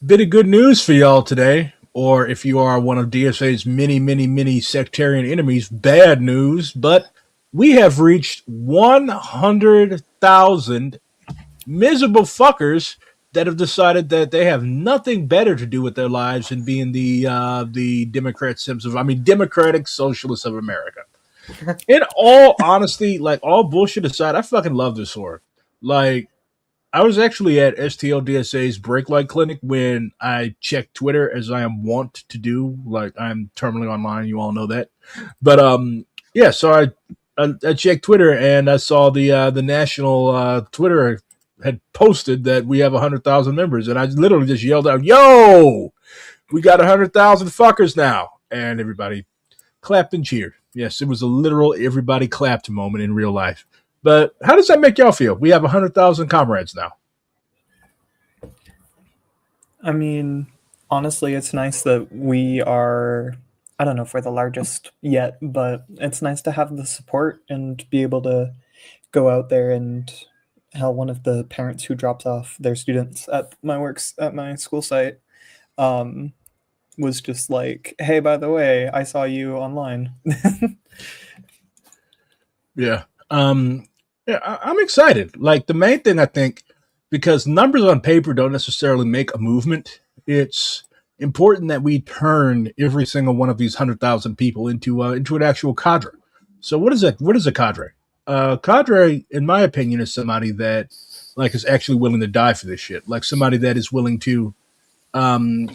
Bit of good news for y'all today, or if you are one of DSA's many sectarian enemies, bad news. But we have reached 100,000 miserable fuckers that have decided that they have nothing better to do with their lives than being the Democratic Socialists of America. In all honesty, like all bullshit aside, I fucking love this sword. Like I was actually at STLDSA's brake light clinic when I checked Twitter, as I am wont to do. Like I'm terminally online, you all know that. But yeah. So I checked Twitter and I saw the national Twitter had posted that we have 100,000 members, and I literally just yelled out, "Yo, we got 100,000 fuckers now!" And everybody clapped and cheered. Yes, it was a literal everybody clapped moment in real life. But how does that make y'all feel? We have 100,000 comrades now. I mean, honestly, it's nice that we are. I don't know if we're the largest yet, but it's nice to have the support and be able to go out there and how one of the parents who drops off their students at my school site um, was just like, "Hey, by the way, I saw you online." Yeah. Yeah, I'm excited. Like the main thing I think, because numbers on paper don't necessarily make a movement. It's important that we turn every single one of these 100,000 people into an actual cadre. So what is that? What is a cadre? Cadre, in my opinion, is somebody that like is actually willing to die for this shit. Like somebody that's willing to move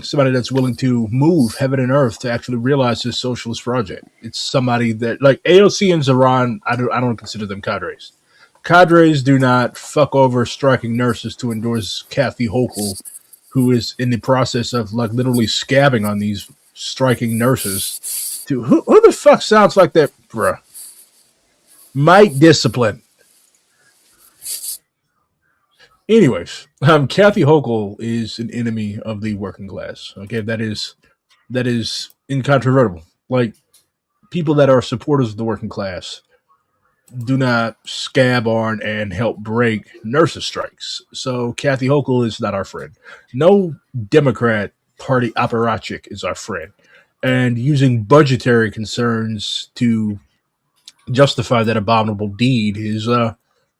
heaven and earth to actually realize this socialist project. It's somebody that like AOC and Zohran. I don't consider them cadres. Cadres do not fuck over striking nurses to endorse Kathy Hochul, who is in the process of like literally scabbing on these striking nurses. To who the fuck sounds like that, bruh? Mike Discipline. Anyways, Kathy Hochul is an enemy of the working class. Okay, that is incontrovertible. Like people that are supporters of the working class do not scab on and help break nurses' strikes. So Kathy Hochul is not our friend. No Democrat Party apparatchik is our friend. And using budgetary concerns to justify that abominable deed is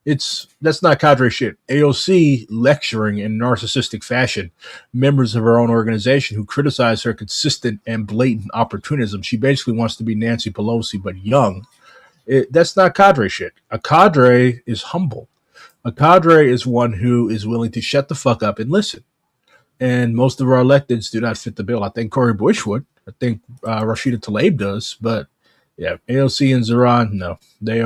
it's that's not cadre shit. AOC lecturing in narcissistic fashion members of her own organization who criticize her consistent and blatant opportunism. She basically wants to be Nancy Pelosi but young. That's not cadre shit. A cadre is humble. A cadre is one who is willing to shut the fuck up and listen. And most of our electeds do not fit the bill. I think Cory Bush would. I think Rashida Tlaib does. But yeah, AOC and Zohran, no, they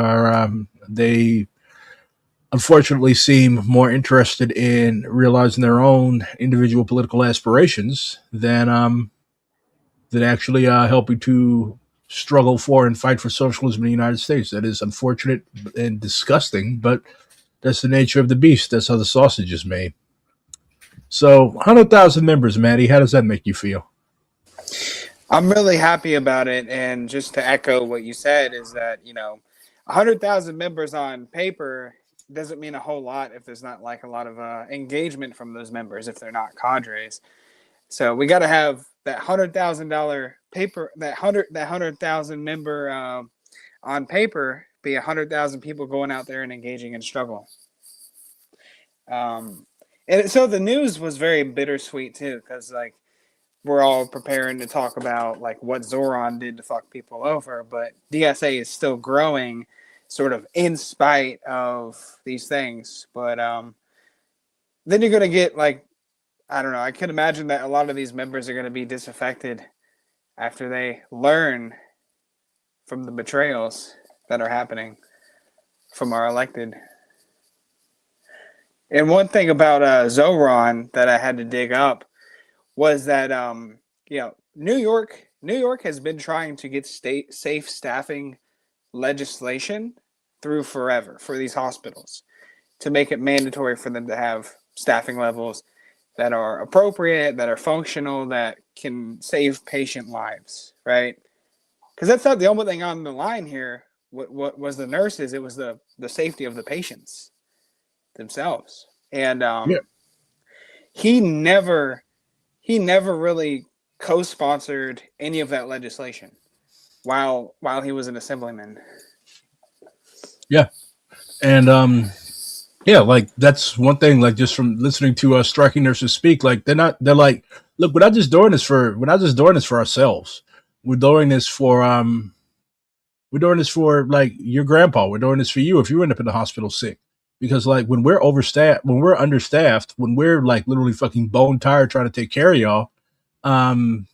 unfortunately seem more interested in realizing their own individual political aspirations than actually helping to struggle for and fight for socialism in the United States. That is unfortunate and disgusting, but that's the nature of the beast. That's how the sausage is made. So, 100,000 members, Maddie, how does that make you feel? I'm really happy about it. And just to echo what you said, is that, 100,000 members on paper doesn't mean a whole lot if there's not like a lot of engagement from those members, if they're not cadres. So we got to have that $100,000 paper, that 100,000 member on paper be 100,000 people going out there and engaging in struggle. And so the news was very bittersweet too, because like we're all preparing to talk about like what Zohran did to fuck people over, but DSA is still growing, sort of in spite of these things. But then you're gonna get like, I don't know. I can imagine that a lot of these members are gonna be disaffected after they learn from the betrayals that are happening from our elected. And one thing about Zohran that I had to dig up was that New York has been trying to get state safe staffing legislation through forever for these hospitals to make it mandatory for them to have staffing levels that are appropriate, that are functional, that can save patient lives, right? Because that's not the only thing on the line here. What was the nurses? It was the safety of the patients themselves. And Yeah. he never he never really co-sponsored any of that legislation while he was an assemblyman. Yeah, and yeah, like that's one thing. Like just from listening to striking nurses speak, like they're not. They're like, look, we're not just doing this for. We're not just doing this for ourselves. We're doing this for. We're doing this for like your grandpa. We're doing this for you if you end up in the hospital sick. Because like when we're overstaffed, when we're understaffed, when we're like literally fucking bone tired trying to take care of y'all, um,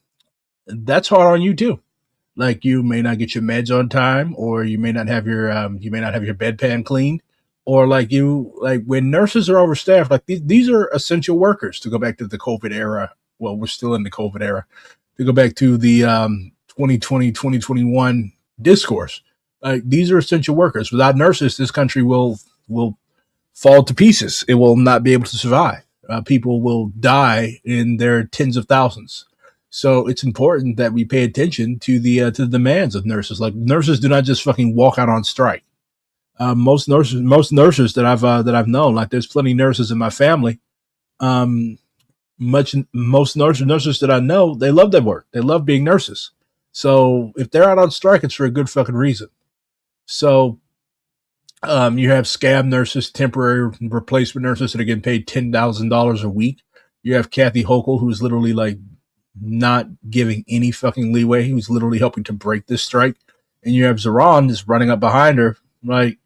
that's hard on you too. Like you may not get your meds on time, or you may not have your bedpan cleaned, or like you like when nurses are overstaffed. Like these are essential workers. To go back to the COVID era, well, we're still in the COVID era. To go back to the 2020 discourse, these are essential workers. Without nurses, this country will fall to pieces. It will not be able to survive. People will die in their tens of thousands. So it's important that we pay attention to the demands of nurses. Like nurses do not just fucking walk out on strike. Most nurses that I've known, like there's plenty of nurses in my family. Um, most nurses that I know, they love their work. They love being nurses. So if they're out on strike, it's for a good fucking reason. So you have scab nurses, temporary replacement nurses that are getting paid $10,000 a week. You have Kathy Hochul, who's literally like not giving any fucking leeway. He was literally helping to break this strike. And you have Zohran just running up behind her, like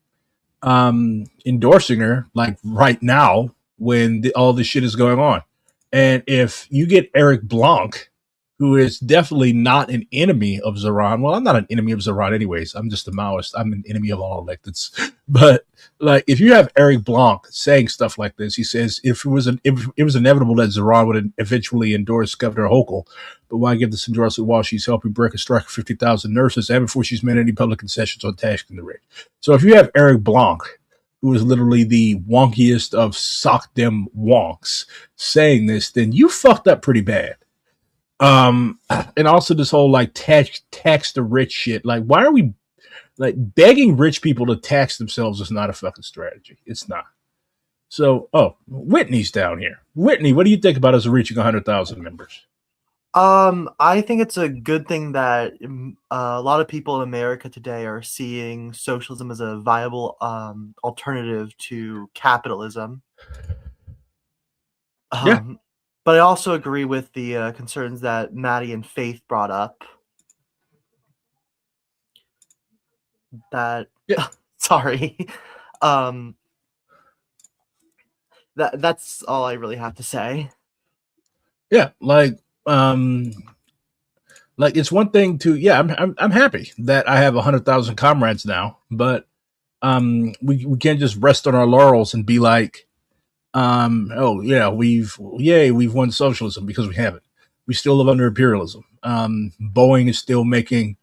endorsing her, like right now when all this shit is going on. And if you get Eric Blanc, who is definitely not an enemy of Zohran. Well, I'm not an enemy of Zohran anyways. I'm just a Maoist. I'm an enemy of all electeds. But like, if you have Eric Blanc saying stuff like this, he says if it was inevitable that Zohran would eventually endorse Governor Hochul, but why give this endorsement while she's helping break a strike of 50,000 nurses and before she's made any public concessions on taxing the rich? So if you have Eric Blanc, who is literally the wonkiest of sock them wonks, saying this, then you fucked up pretty bad. And also this whole like tax the rich shit. Like, why are we like begging rich people to tax themselves? Is not a fucking strategy. It's not. So, Whitney's down here. Whitney, what do you think about us reaching 100,000 members? I think it's a good thing that a lot of people in America today are seeing socialism as a viable alternative to capitalism. Yeah. But I also agree with the concerns that Maddie and Faith brought up. That sorry, that's all I really have to say. Yeah, like it's one thing to I'm happy that I have 100,000 comrades now, but we can't just rest on our laurels and be like, we've won socialism, because we haven't. We still live under imperialism. Boeing is still making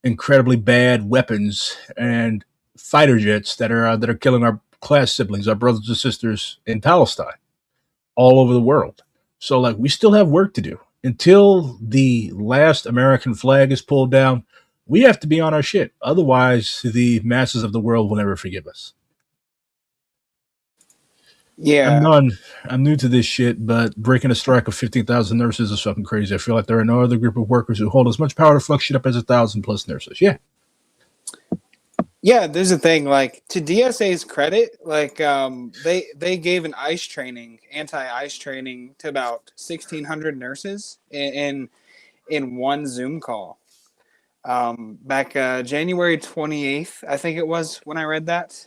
incredibly bad weapons and fighter jets that are killing our class siblings, our brothers and sisters in Palestine, all over the world. So like we still have work to do. Until the last American flag is pulled down, we have to be on our shit. Otherwise, the masses of the world will never forgive us. Yeah. I'm new to this shit, but breaking a strike of 15,000 nurses is fucking crazy. I feel like there are no other group of workers who hold as much power to fuck shit up as 1,000+ nurses. Yeah. Yeah, there's a thing, like, to DSA's credit, like, they gave an anti-ICE training to about 1,600 nurses in one Zoom call. Back January 28th, I think it was when I read that.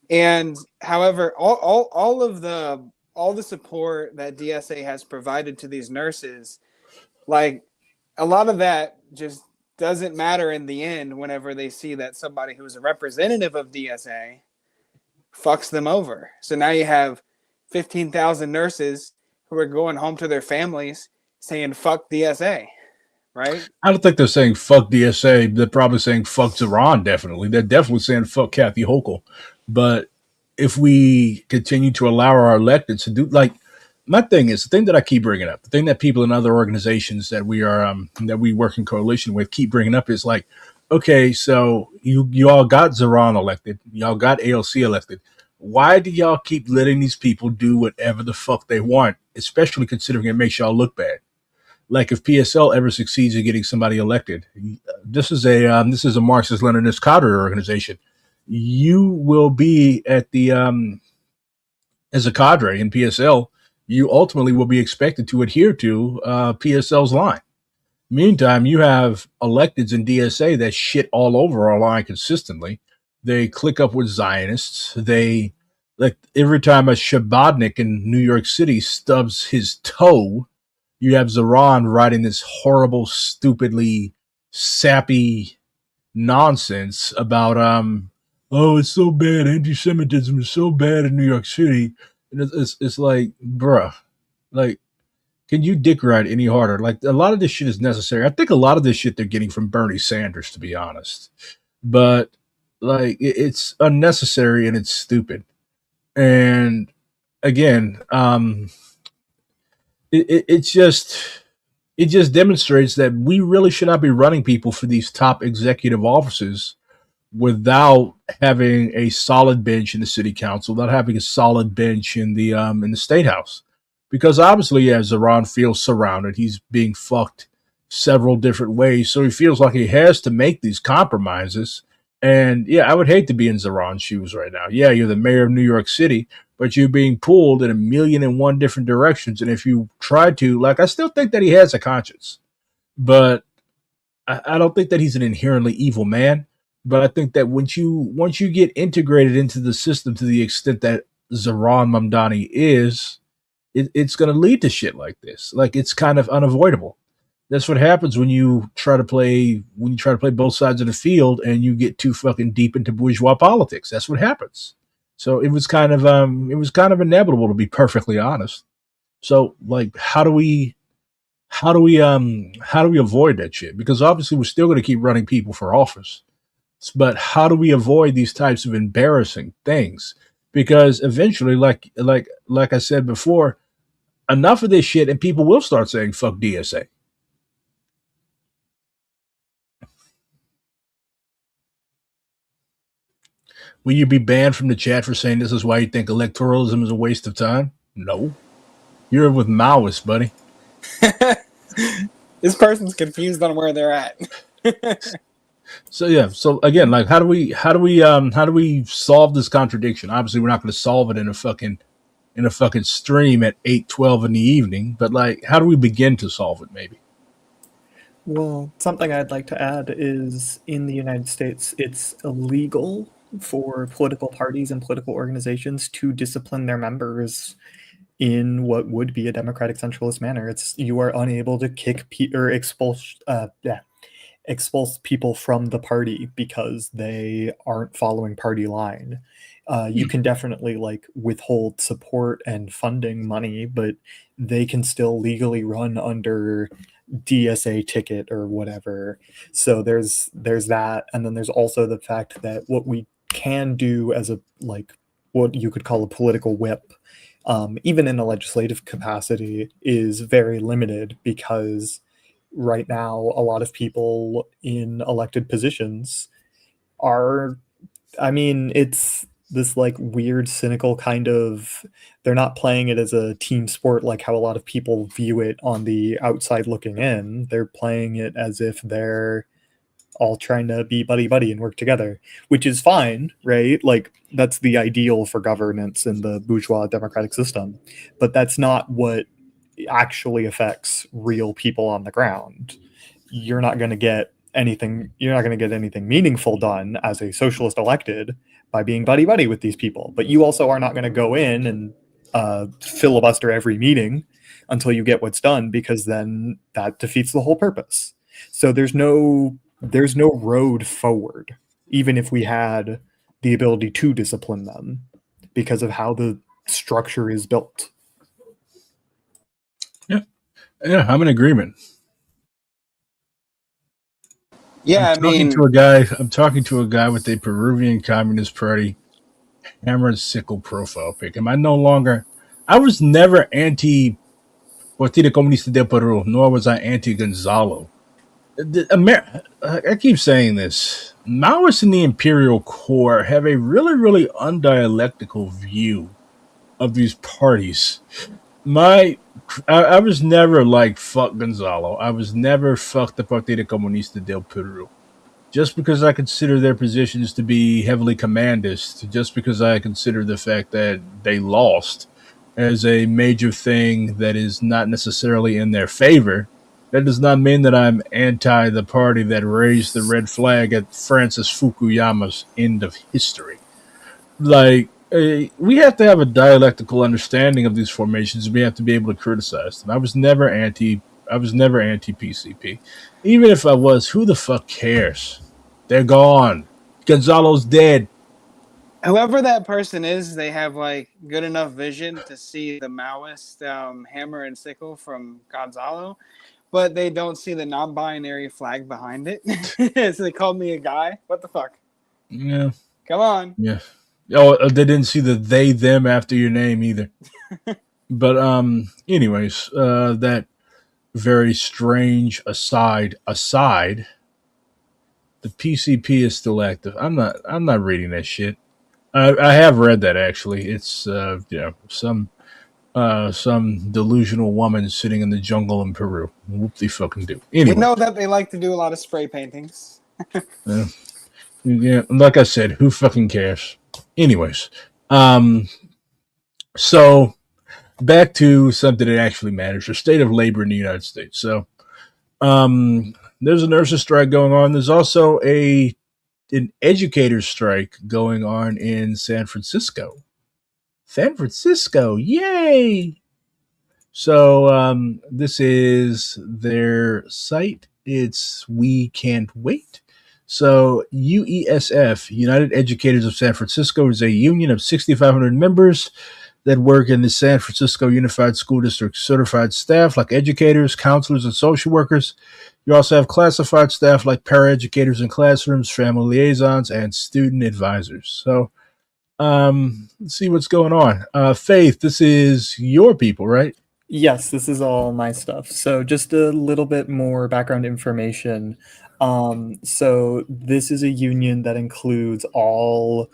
And however, all the support that DSA has provided to these nurses, like a lot of that just doesn't matter in the end whenever they see that somebody who is a representative of DSA fucks them over. So now you have 15,000 nurses who are going home to their families saying fuck DSA, right? I don't think they're saying fuck DSA. They're probably saying fuck Zohran, definitely. They're definitely saying fuck Kathy Hochul. But if we continue to allow our electeds to do, like, my thing is, the thing that I keep bringing up, the thing that people in other organizations that we work in coalition with keep bringing up is like, okay, so you all got Zohran elected, y'all got AOC elected. Why do y'all keep letting these people do whatever the fuck they want especially considering it makes y'all look bad. Like if PSL ever succeeds in getting somebody elected, this is a Marxist Leninist cadre organization. You will be at the as a cadre in PSL. You ultimately will be expected to adhere to PSL's line. Meantime, you have electeds in DSA that shit all over our line consistently. They click up with Zionists. They like every time a Shabodnik in New York City stubs his toe, you have Zohran writing this horrible, stupidly sappy nonsense about oh, it's so bad, anti-Semitism is so bad in New York City. And it's like, bruh, like, can you dick ride any harder? Like, a lot of this shit is necessary. I think a lot of this shit they're getting from Bernie Sanders, to be honest. But like, it's unnecessary and it's stupid. And again, it's just it just demonstrates that we really should not be running people for these top executive offices without having a solid bench in the city council, without having a solid bench in the state house, because obviously, as Zohran feels surrounded, he's being fucked several different ways, so he feels like he has to make these compromises. And yeah, I would hate to be in Zohran's shoes right now. Yeah, you're the mayor of New York City, but you're being pulled in a million and one different directions. And if you try to, like, I still think that he has a conscience, but I don't think that he's an inherently evil man. But I think that once you get integrated into the system to the extent that Zohran Mamdani is, it's going to lead to shit like this. Like, it's kind of unavoidable. That's what happens when you try to play both sides of the field and you get too fucking deep into bourgeois politics. That's what happens. So it was kind of inevitable, to be perfectly honest. So like, how do we avoid that shit? Because obviously we're still going to keep running people for office, but how do we avoid these types of embarrassing things? Because eventually, like I said before, enough of this shit, and people will start saying fuck DSA. Will you be banned from the chat for saying this is why you think electoralism is a waste of time? No. You're with Maoists, buddy. This person's confused on where they're at. So yeah, so again, like how do we solve this contradiction? Obviously we're not going to solve it in a fucking stream at 8:12 in the evening, but like how do we begin to solve it maybe? Well, something I'd like to add is in the United States, it's illegal for political parties and political organizations to discipline their members in what would be a democratic centralist manner. You are unable to kick or expulse people from the party because they aren't following party line. You can definitely like withhold support and funding money, but they can still legally run under DSA ticket or whatever. So there's that, and then there's also the fact that what we can do as a like what you could call a political whip, even in a legislative capacity, is very limited because right now a lot of people in elected positions are, I mean, it's this like weird cynical kind of, they're not playing it as a team sport like how a lot of people view it on the outside looking in. They're playing it as if they're all trying to be buddy and work together, which is fine, right? Like that's the ideal for governance in the bourgeois democratic system, but that's not what actually affects real people on the ground. You're not going to get anything meaningful done as a socialist elected by being buddy with these people, but you also are not going to go in and filibuster every meeting until you get what's done, because then that defeats the whole purpose. So there's no road forward, even if we had the ability to discipline them, because of how the structure is built. Yeah, I'm in agreement. Yeah, I'm talking to a guy with a Peruvian Communist Party hammered sickle profile pic. I was never anti Partido Comunista de Peru, nor was I anti Gonzalo. I keep saying this. Maoists in the imperial core have a really, really undialectical view of these parties. I was never like fuck Gonzalo. I was never fuck the Partido Comunista del Peru. Just because I consider their positions to be heavily commandist, just because I consider the fact that they lost as a major thing that is not necessarily in their favor, that does not mean that I'm anti the party that raised the red flag at Francis Fukuyama's end of history. Like, we have to have a dialectical understanding of these formations. We have to be able to criticize them. I was never anti. I was never anti PCP. Even if I was, who the fuck cares? They're gone. Gonzalo's dead. Whoever that person is, they have like good enough vision to see the Maoist hammer and sickle from Gonzalo, but they don't see the non-binary flag behind it. So they called me a guy. What the fuck? Yeah, Come on. yeah. Oh, they didn't see the they them after your name either. But anyways, that very strange aside, the PCP is still active. I'm not reading that shit. I have read that actually. It's some delusional woman sitting in the jungle in Peru. Whoop de fucking do. We Anyway, know that they like to do a lot of spray paintings. yeah, like I said, who fucking cares? Anyways, um, so back to something that actually matters: the state of labor in the United States. So, there's a nurses' strike going on. There's also an educators' strike going on in San Francisco. San Francisco, yay! So this is their site. It's We Can't Wait. So UESF, United Educators of San Francisco, is a union of 6,500 members that work in the San Francisco Unified School District. Certified staff like educators, counselors, and social workers. You also have classified staff like paraeducators in classrooms, family liaisons, and student advisors. So let's see what's going on. Faith, this is your people, right? Yes, this is all my stuff. So just a little bit more background information. So this is a union that includes all.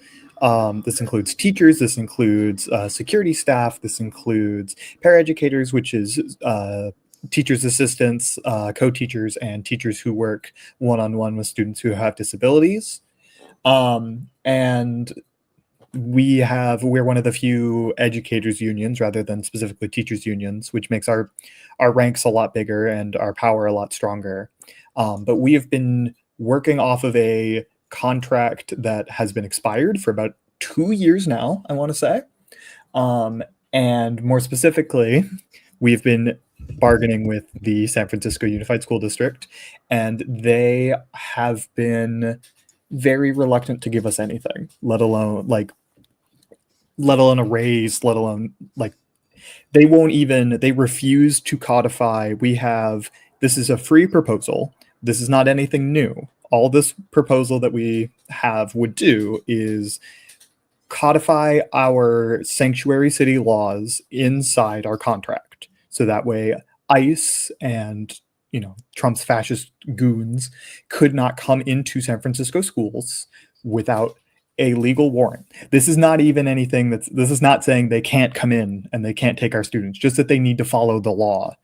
This includes teachers. This includes security staff. This includes paraeducators, which is teachers' assistants, co-teachers, and teachers who work one-on-one with students who have disabilities. And we're one of the few educators unions rather than specifically teachers unions, which makes our ranks a lot bigger and our power a lot stronger. But we have been working off of a contract that has been expired for about 2 years now, I want to say. And more specifically, we've been bargaining with the San Francisco Unified School District, and they have been very reluctant to give us anything, let alone a raise, let alone they refuse to codify. This is a free proposal. This is not anything new. All this proposal that we have would do is codify our sanctuary city laws inside our contract. So that way ICE and Trump's fascist goons could not come into San Francisco schools without a legal warrant. This is not even anything this is not saying they can't come in and they can't take our students, just that they need to follow the law.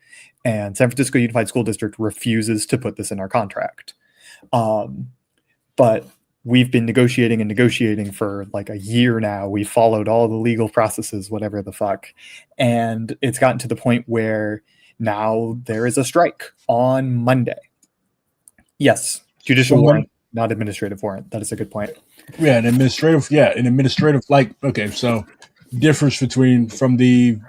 And San Francisco Unified School District refuses to put this in our contract. But we've been negotiating for like a year now. We followed all the legal processes, whatever the fuck. And it's gotten to the point where now there is a strike on Monday. Yes, judicial warrant, not administrative warrant. That is a good point. Yeah, an administrative, like, okay, so difference from the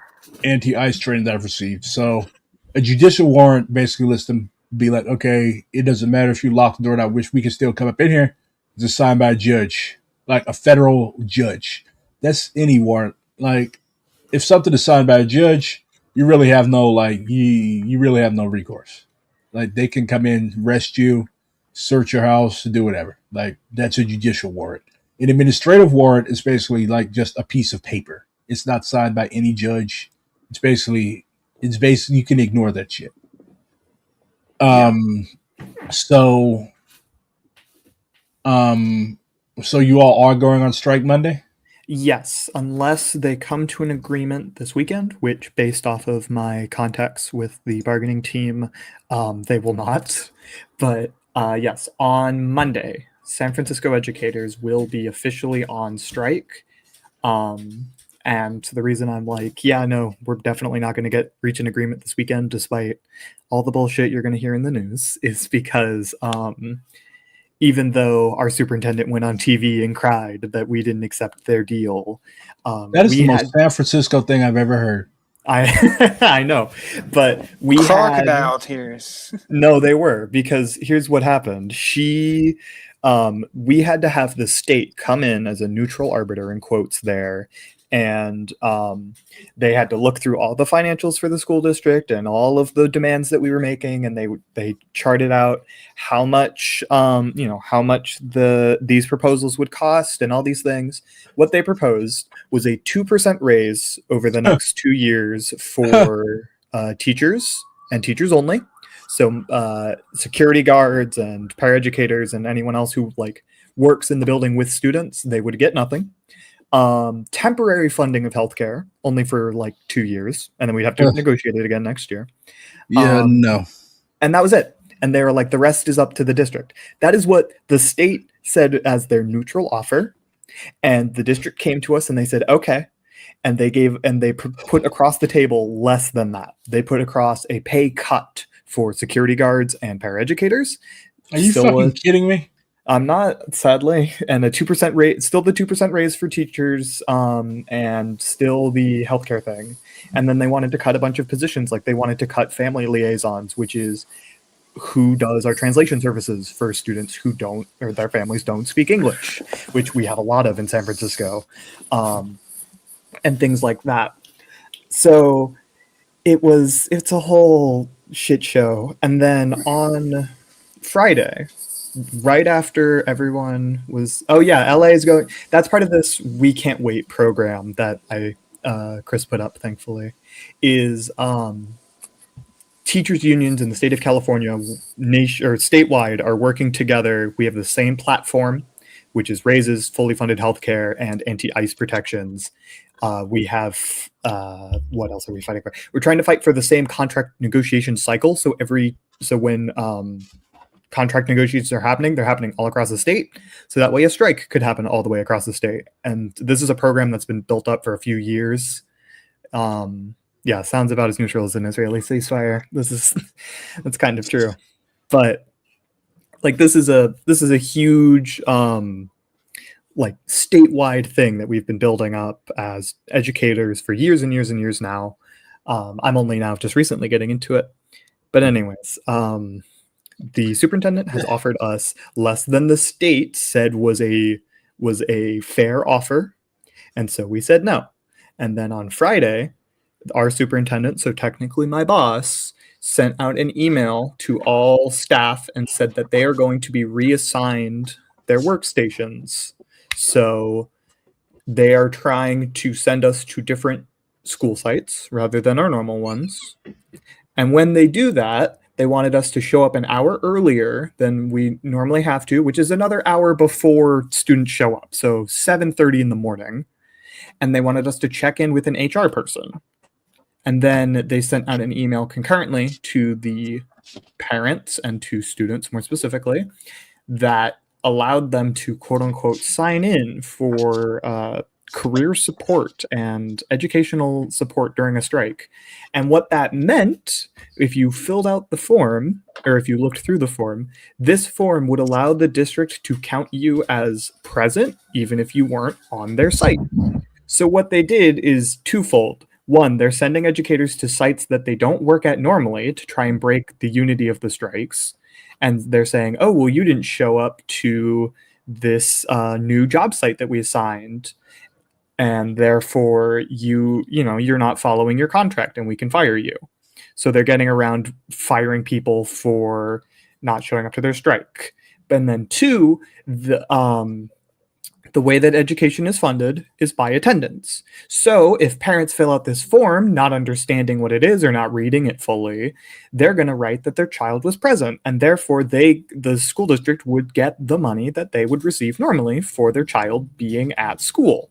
anti-ICE training that I've received. So a judicial warrant basically lets them be like, okay, it doesn't matter if you lock the door, I wish we can still come up in here. It's signed by a judge, like a federal judge. That's any warrant. Like, if something is signed by a judge, you really have no, you really have no recourse. Like, they can come in, arrest you, search your house, do whatever. Like, that's a judicial warrant. An administrative warrant is basically like just a piece of paper. It's not signed by any judge. It's basically you can ignore that shit. So you all are going on strike Monday? Yes, unless they come to an agreement this weekend, which, based off of my contacts with the bargaining team, they will not. But yes, on Monday, San Francisco educators will be officially on strike. Um, and the reason I'm like, yeah, no, we're definitely not going to reach an agreement this weekend, despite all the bullshit you're going to hear in the news, is because even though our superintendent went on TV and cried that we didn't accept their deal, That is we the most had San Francisco thing I've ever heard. I know, but we had Crocodile tears. no, they were, because here's what happened. We had to have the state come in as a neutral arbiter, in quotes there, and they had to look through all the financials for the school district and all of the demands that we were making, and they charted out how much how much these proposals would cost and all these things. What they proposed was a 2% raise over the next 2 years for teachers and teachers only. So security guards and paraeducators and anyone else who works in the building with students, they would get nothing. Temporary funding of healthcare only for 2 years, and then we'd have to negotiate it again next year. Yeah, no. And that was it. And they were like, the rest is up to the district. That is what the state said as their neutral offer. And the district came to us and they said, okay. And they put across the table less than that. They put across a pay cut for security guards and paraeducators. Are you fucking kidding me? I'm not, sadly. And a 2% rate, still the 2% raise for teachers, and still the healthcare thing. And then they wanted to cut a bunch of positions. Like they wanted to cut family liaisons, which is who does our translation services for students who don't, or their families don't speak English, which we have a lot of in San Francisco, and things like that. So it's a whole shit show. And then on Friday, right after everyone was, LA is going, that's part of this We Can't Wait program that Chris put up, thankfully, is teachers unions in the state of California, statewide, are working together. We have the same platform, which is raises, fully funded healthcare, and anti-ICE protections. We have what else are we fighting for? We're trying to fight for the same contract negotiation cycle. So when contract negotiations are happening, they're happening all across the state. So that way a strike could happen all the way across the state. And this is a program that's been built up for a few years. Yeah, sounds about as neutral as an Israeli ceasefire. That's kind of true. But this is a huge statewide thing that we've been building up as educators for years and years and years now. I'm only now just recently getting into it. But anyways, the superintendent has offered us less than the state said was a fair offer. And so we said no. And then on Friday, our superintendent, so technically my boss, sent out an email to all staff and said that they are going to be reassigned their workstations. So they are trying to send us to different school sites rather than our normal ones. And when they do that, they wanted us to show up an hour earlier than we normally have to, which is another hour before students show up. So 7:30 in the morning. And they wanted us to check in with an HR person. And then they sent out an email concurrently to the parents and to students more specifically that allowed them to quote unquote sign in for career support and educational support during a strike. And what that meant, if you filled out the form or if you looked through the form, this form would allow the district to count you as present even if you weren't on their site. So what they did is twofold. One, they're sending educators to sites that they don't work at normally to try and break the unity of the strikes. And they're saying, oh, well, you didn't show up to this new job site that we assigned. And therefore, you're not following your contract and we can fire you. So they're getting around firing people for not showing up to their strike. And then two, the way that education is funded is by attendance. So if parents fill out this form, not understanding what it is or not reading it fully, they're going to write that their child was present. And therefore, the school district would get the money that they would receive normally for their child being at school.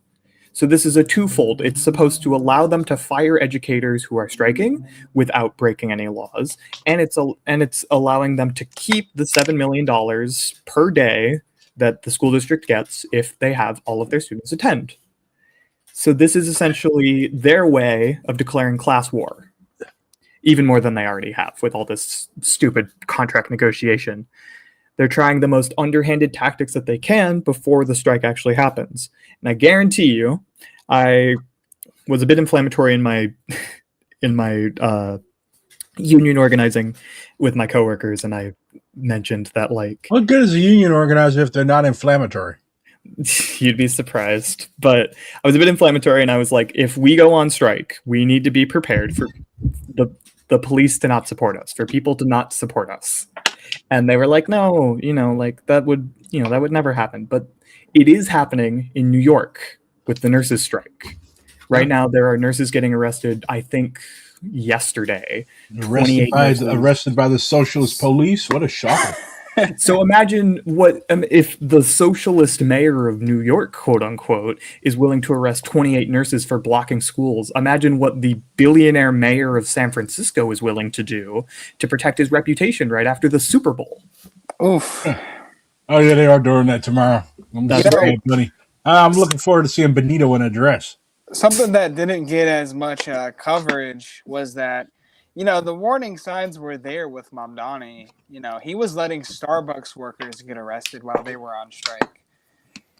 So this is a twofold. It's supposed to allow them to fire educators who are striking without breaking any laws, and it's allowing them to keep the $7 million per day that the school district gets if they have all of their students attend. So this is essentially their way of declaring class war, even more than they already have with all this stupid contract negotiation. They're trying the most underhanded tactics that they can before the strike actually happens. And I guarantee you, I was a bit inflammatory in my union organizing with my coworkers, and I mentioned that, like, what good is a union organizer if they're not inflammatory? you'd be surprised. But I was a bit inflammatory, and I was like, if we go on strike, we need to be prepared for the police to not support us, for people to not support us. And they were like, no, like that would never happen. But it is happening in New York with the nurses' strike. Right now, there are nurses getting arrested, I think, yesterday. Arrested by the socialist police? What a shocker. So imagine what if the socialist mayor of New York, quote unquote, is willing to arrest 28 nurses for blocking schools. Imagine what the billionaire mayor of San Francisco is willing to do to protect his reputation right after the Super Bowl. Oof. Oh, yeah, they are doing that tomorrow. That's right. Buddy. I'm looking forward to seeing Benito in a dress. Something that didn't get as much coverage was that, the warning signs were there with Mamdani. He was letting Starbucks workers get arrested while they were on strike.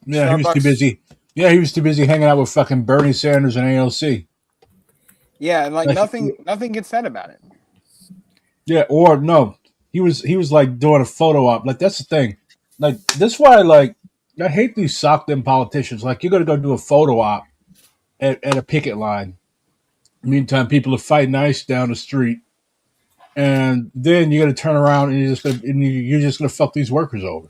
Yeah, Starbucks. He was too busy. Yeah, he was too busy hanging out with fucking Bernie Sanders and AOC. Yeah, like nothing gets said about it. Yeah, or no, he was like doing a photo op. Like, that's the thing. Like, that's why, like, I hate these sock them politicians. Like, you're gonna go do a photo op at a picket line. Meantime, people are fighting ice down the street, and then you're gonna turn around and you're just gonna fuck these workers over.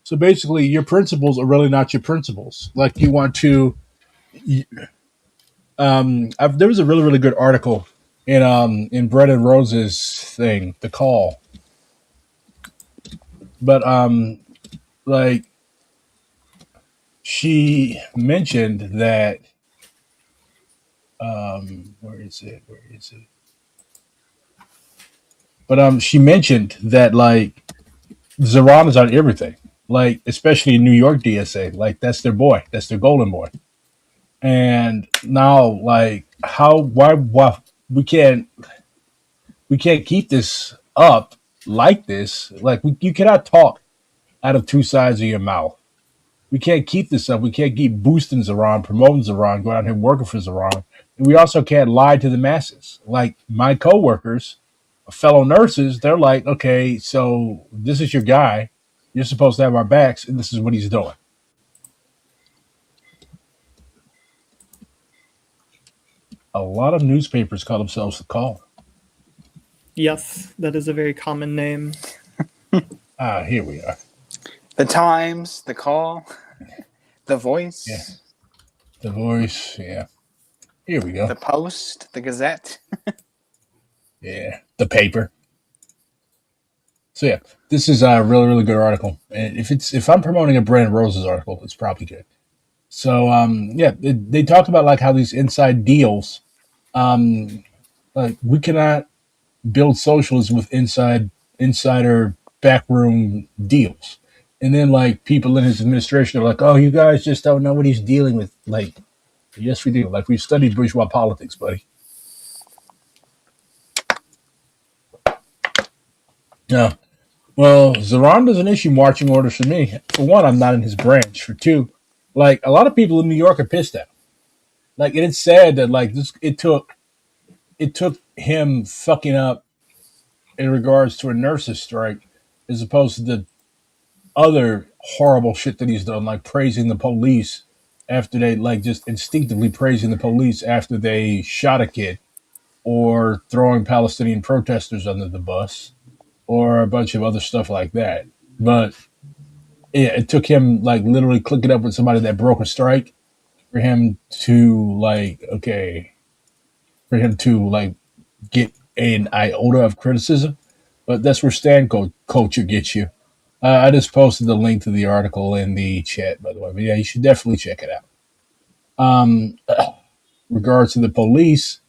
So basically, your principles are really not your principles. Like, you want to. There was a really, really good article in Bread and Roses thing, The Call. But like, she mentioned that. Where is it? But she mentioned that, like, Zohran is on everything. Like, especially in New York DSA. Like, that's their boy. That's their golden boy. And now, like, why we can't keep this up like this. Like, you cannot talk out of two sides of your mouth. We can't keep this up. We can't keep boosting Zohran, promoting Zohran, going out here working for Zohran. And we also can't lie to the masses. Like, my coworkers, fellow nurses, they're like, okay, so this is your guy. You're supposed to have our backs, and this is what he's doing. A lot of newspapers call themselves The Call. Yes, that is a very common name. Here we are. The Times, The Call, The Voice. Yeah. The Voice, yeah. Here we go. The Post, The Gazette. Yeah, the paper. So yeah, this is a really, really good article. And if I'm promoting a Bread and Roses article, it's probably good. So yeah, they talk about, like, how these inside deals, like, we cannot build socialism with insider backroom deals. And then, like, people in his administration are like, oh, you guys just don't know what he's dealing with. Like, yes, we do. Like, we've studied bourgeois politics, buddy. Yeah. Well, Zohran doesn't issue marching orders for me. For one, I'm not in his branch. For two, like, a lot of people in New York are pissed at him. Like, and it's sad that, like, it took him fucking up in regards to a nurses' strike, as opposed to the other horrible shit that he's done, like praising the police after they, like, just instinctively praising the police after they shot a kid, or throwing Palestinian protesters under the bus, or a bunch of other stuff like that. But yeah, it took him, like, literally clicking up with somebody that broke a strike for him to, like, get an iota of criticism. But that's where stand culture gets you. I just posted the link to the article in the chat, by the way. But yeah, you should definitely check it out. Um, regards to the police,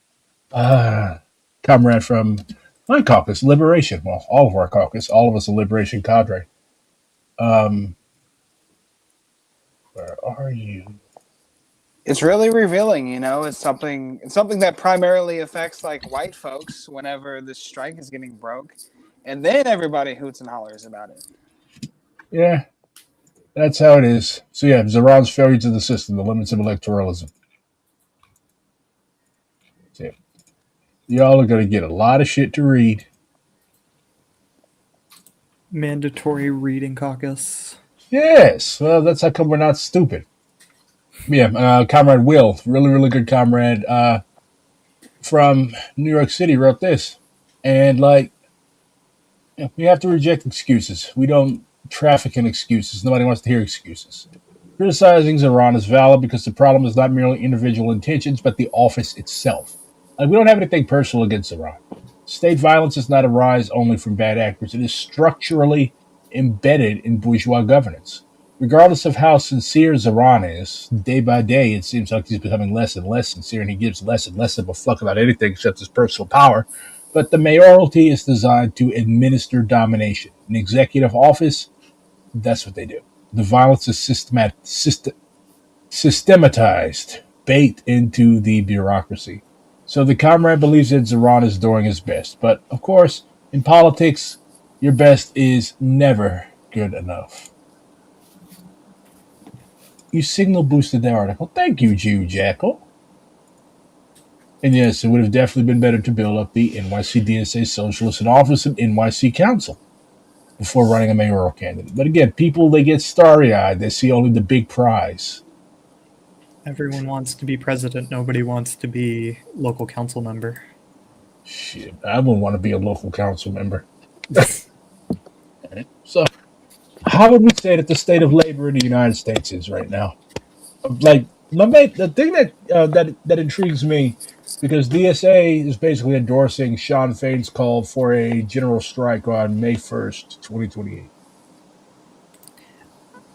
comrade from my caucus, Liberation. Well, all of our caucus, all of us a Liberation cadre. Um, where are you? It's really revealing, you know. It's something that primarily affects like white folks whenever the strike is getting broke, and then everybody hoots and hollers about it. Yeah, that's how it is. So yeah, Zohran's failure to the system, the limits of electoralism. So, yeah. Y'all are gonna get a lot of shit to read. Mandatory reading caucus. Yes, well, that's how come we're not stupid. Yeah, comrade Will, really, really good comrade from New York City, wrote this, and like, we have to reject excuses. We don't traffic in excuses. Nobody wants to hear excuses. Criticizing Zohran is valid because the problem is not merely individual intentions, but the office itself. Like, we don't have anything personal against Zohran. State violence does not arise only from bad actors. It is structurally embedded in bourgeois governance. Regardless of how sincere Zohran is, day by day it seems like he's becoming less and less sincere, and he gives less and less of a fuck about anything except his personal power. But the mayoralty is designed to administer domination. An executive office, that's what they do. The violence is systematized, baked into the bureaucracy. So the comrade believes that Zohran is doing his best. But, of course, in politics, your best is never good enough. You signal boosted the article. Thank you, Jew Jackal. And yes, it would have definitely been better to build up the NYC DSA Socialist in office and NYC Council before running a mayoral candidate. But again, people, they get starry-eyed. They see only the big prize. Everyone wants to be president. Nobody wants to be local council member. Shit, I wouldn't want to be a local council member. So, how would we say that the state of labor in the United States is right now? Like, the thing that intrigues me, because DSA is basically endorsing Sean Fain's call for a general strike on May 1st, 2028.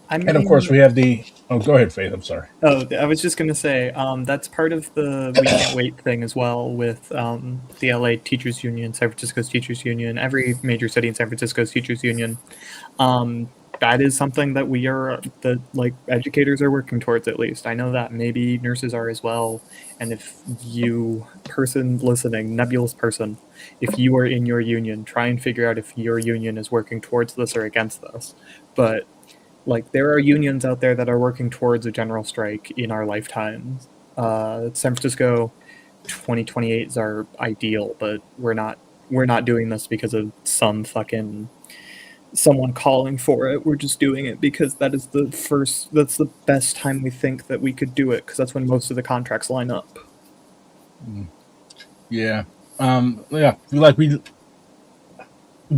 I mean, And of course, we have the. Oh, go ahead, Faith. I'm sorry. Oh, I was just going to say, that's part of the We Can't Wait thing as well with the LA Teachers Union, San Francisco's Teachers Union, every major city in San Francisco's Teachers Union. That is something that like educators are working towards, at least. I know that maybe nurses are as well. And if you, person listening, nebulous person, if you are in your union, try and figure out if your union is working towards this or against this. But like, there are unions out there that are working towards a general strike in our lifetimes. San Francisco 2028 is our ideal, but we're not doing this because of someone calling for it. We're just doing it because that's the best time we think that we could do it, because that's when most of the contracts line up. Yeah.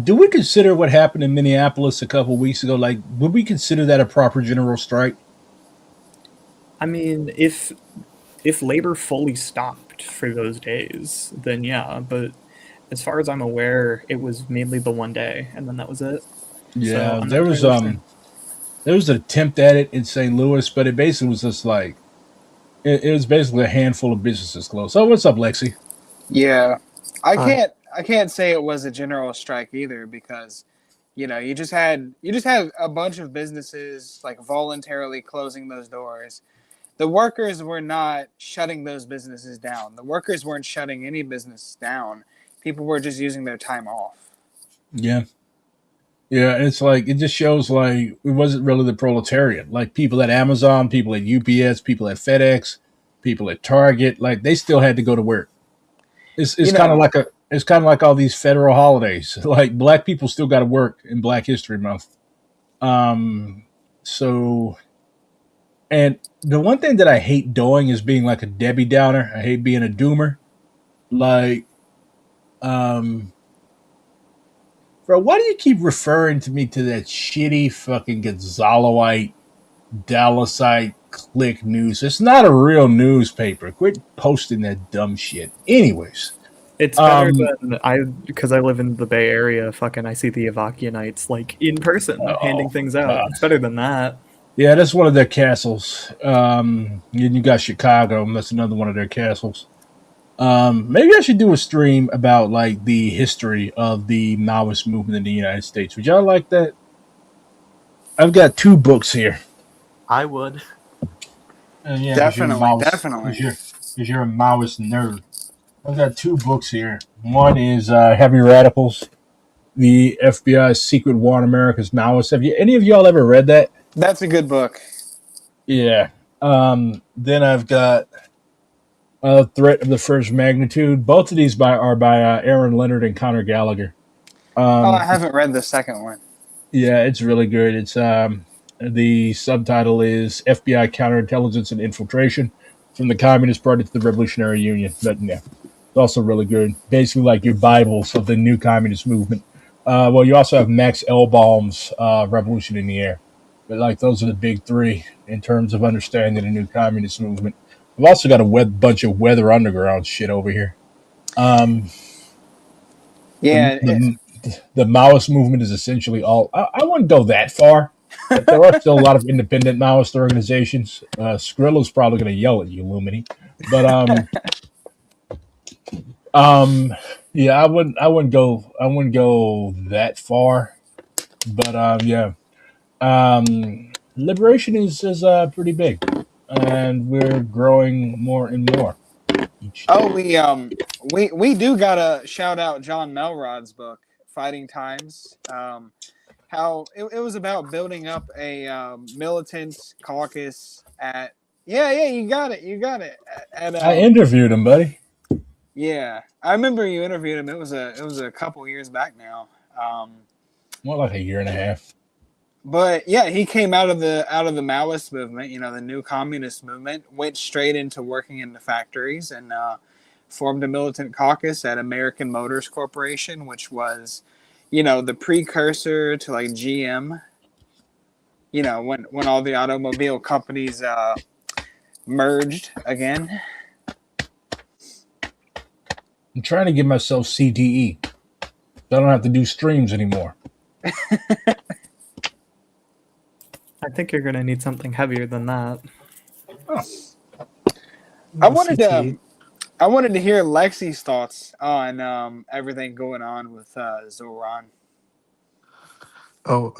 Do we consider what happened in Minneapolis a couple of weeks ago? Like, would we consider that a proper general strike? I mean, if labor fully stopped for those days, then yeah. But as far as I'm aware, it was mainly the one day, and then that was it. Yeah, So there was an attempt at it in St. Louis, but it basically was just like it was basically a handful of businesses closed. So what's up, Lexi? Yeah, I can't say it was a general strike either, because you know, you just had a bunch of businesses like voluntarily closing those doors. The workers were not shutting those businesses down. The workers weren't shutting any business down. People were just using their time off. Yeah. Yeah, it's like it just shows like it wasn't really the proletariat. Like people at Amazon, people at UPS, people at FedEx, people at Target, like they still had to go to work. It's kind of like all these federal holidays. Like black people still got to work in Black History Month. Um, so, and the one thing that I hate doing is being like a Debbie Downer. I hate being a doomer. Like, bro, why do you keep referring to me to that shitty fucking Gonzaloite, Dallasite click news? It's not a real newspaper. Quit posting that dumb shit. Anyways. It's better than because I live in the Bay Area. Fucking, I see the Avakianites like in person handing things out. It's better than that. Yeah, that's one of their castles. And you got Chicago. That's another one of their castles. Maybe I should do a stream about like the history of the Maoist movement in the United States. Would y'all like that? I've got two books here. I would. Yeah, because you're a Definitely, Maoist. definitely. Because you're a Maoist nerd. I've got two books here. One is Heavy Radicals, the FBI's Secret War on America's Maoists. Have you any of y'all ever read that? That's a good book. Yeah. Then I've got Threat of the First Magnitude. Both of these are by Aaron Leonard and Connor Gallagher. Oh, I Um, haven't read the second one. yeah, it's really good. It's the subtitle is FBI Counterintelligence and Infiltration from the Communist Party to the Revolutionary Union. But yeah, it's also really good. Basically, like your Bibles of the new communist movement. Well, you also have Max Elbaum's Revolution in the Air. But like those are the big three in terms of understanding the new communist movement. I've also got a bunch of Weather Underground shit over here. Um, the, Yeah, the the Maoist movement is essentially all. I wouldn't go that far, but there are still a lot of independent Maoist organizations. Skrilla's probably going to yell at you, Lumini, but um, yeah, I wouldn't go that far, but yeah, liberation is pretty big, and we're growing more and more each oh, day. we do gotta shout out John Melrod's book, Fighting Times. How it was about building up a militant caucus at. Yeah, yeah, you got it. At I interviewed him, buddy. yeah, I remember you interviewed him. It was a couple years back now. Um, More like a year and a half. but yeah, he came out of the Maoist movement, the new communist movement, went straight into working in the factories and formed a militant caucus at American Motors Corporation, which was, the precursor to like GM. When all the automobile companies merged again. I'm trying to give myself CTE. So I don't have to do streams anymore. I think you're gonna need something heavier than that. Oh. I wanted to CT. I wanted to hear Lexi's thoughts on everything going on with Zohran. Oh,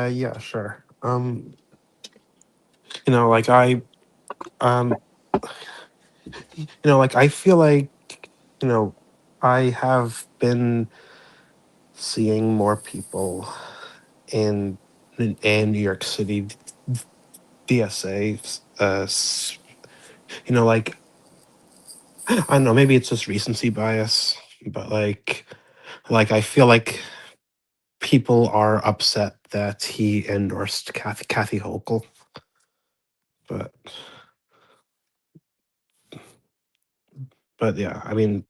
yeah, sure. Like um, like I feel like, you know, I have been seeing more people in New York City DSA. Like I don't know, maybe it's just recency bias, but like I feel like people are upset that he endorsed Kathy Hochul, but yeah, I mean,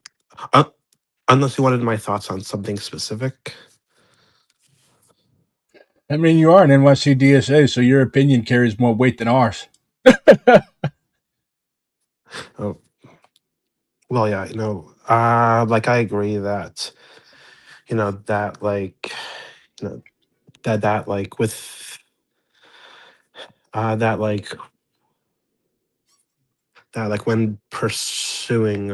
uh, unless you wanted my thoughts on something specific. I mean, you are an NYC DSA, so your opinion carries more weight than ours. Oh, well, yeah, like I agree that, that like, that like with that when pursuing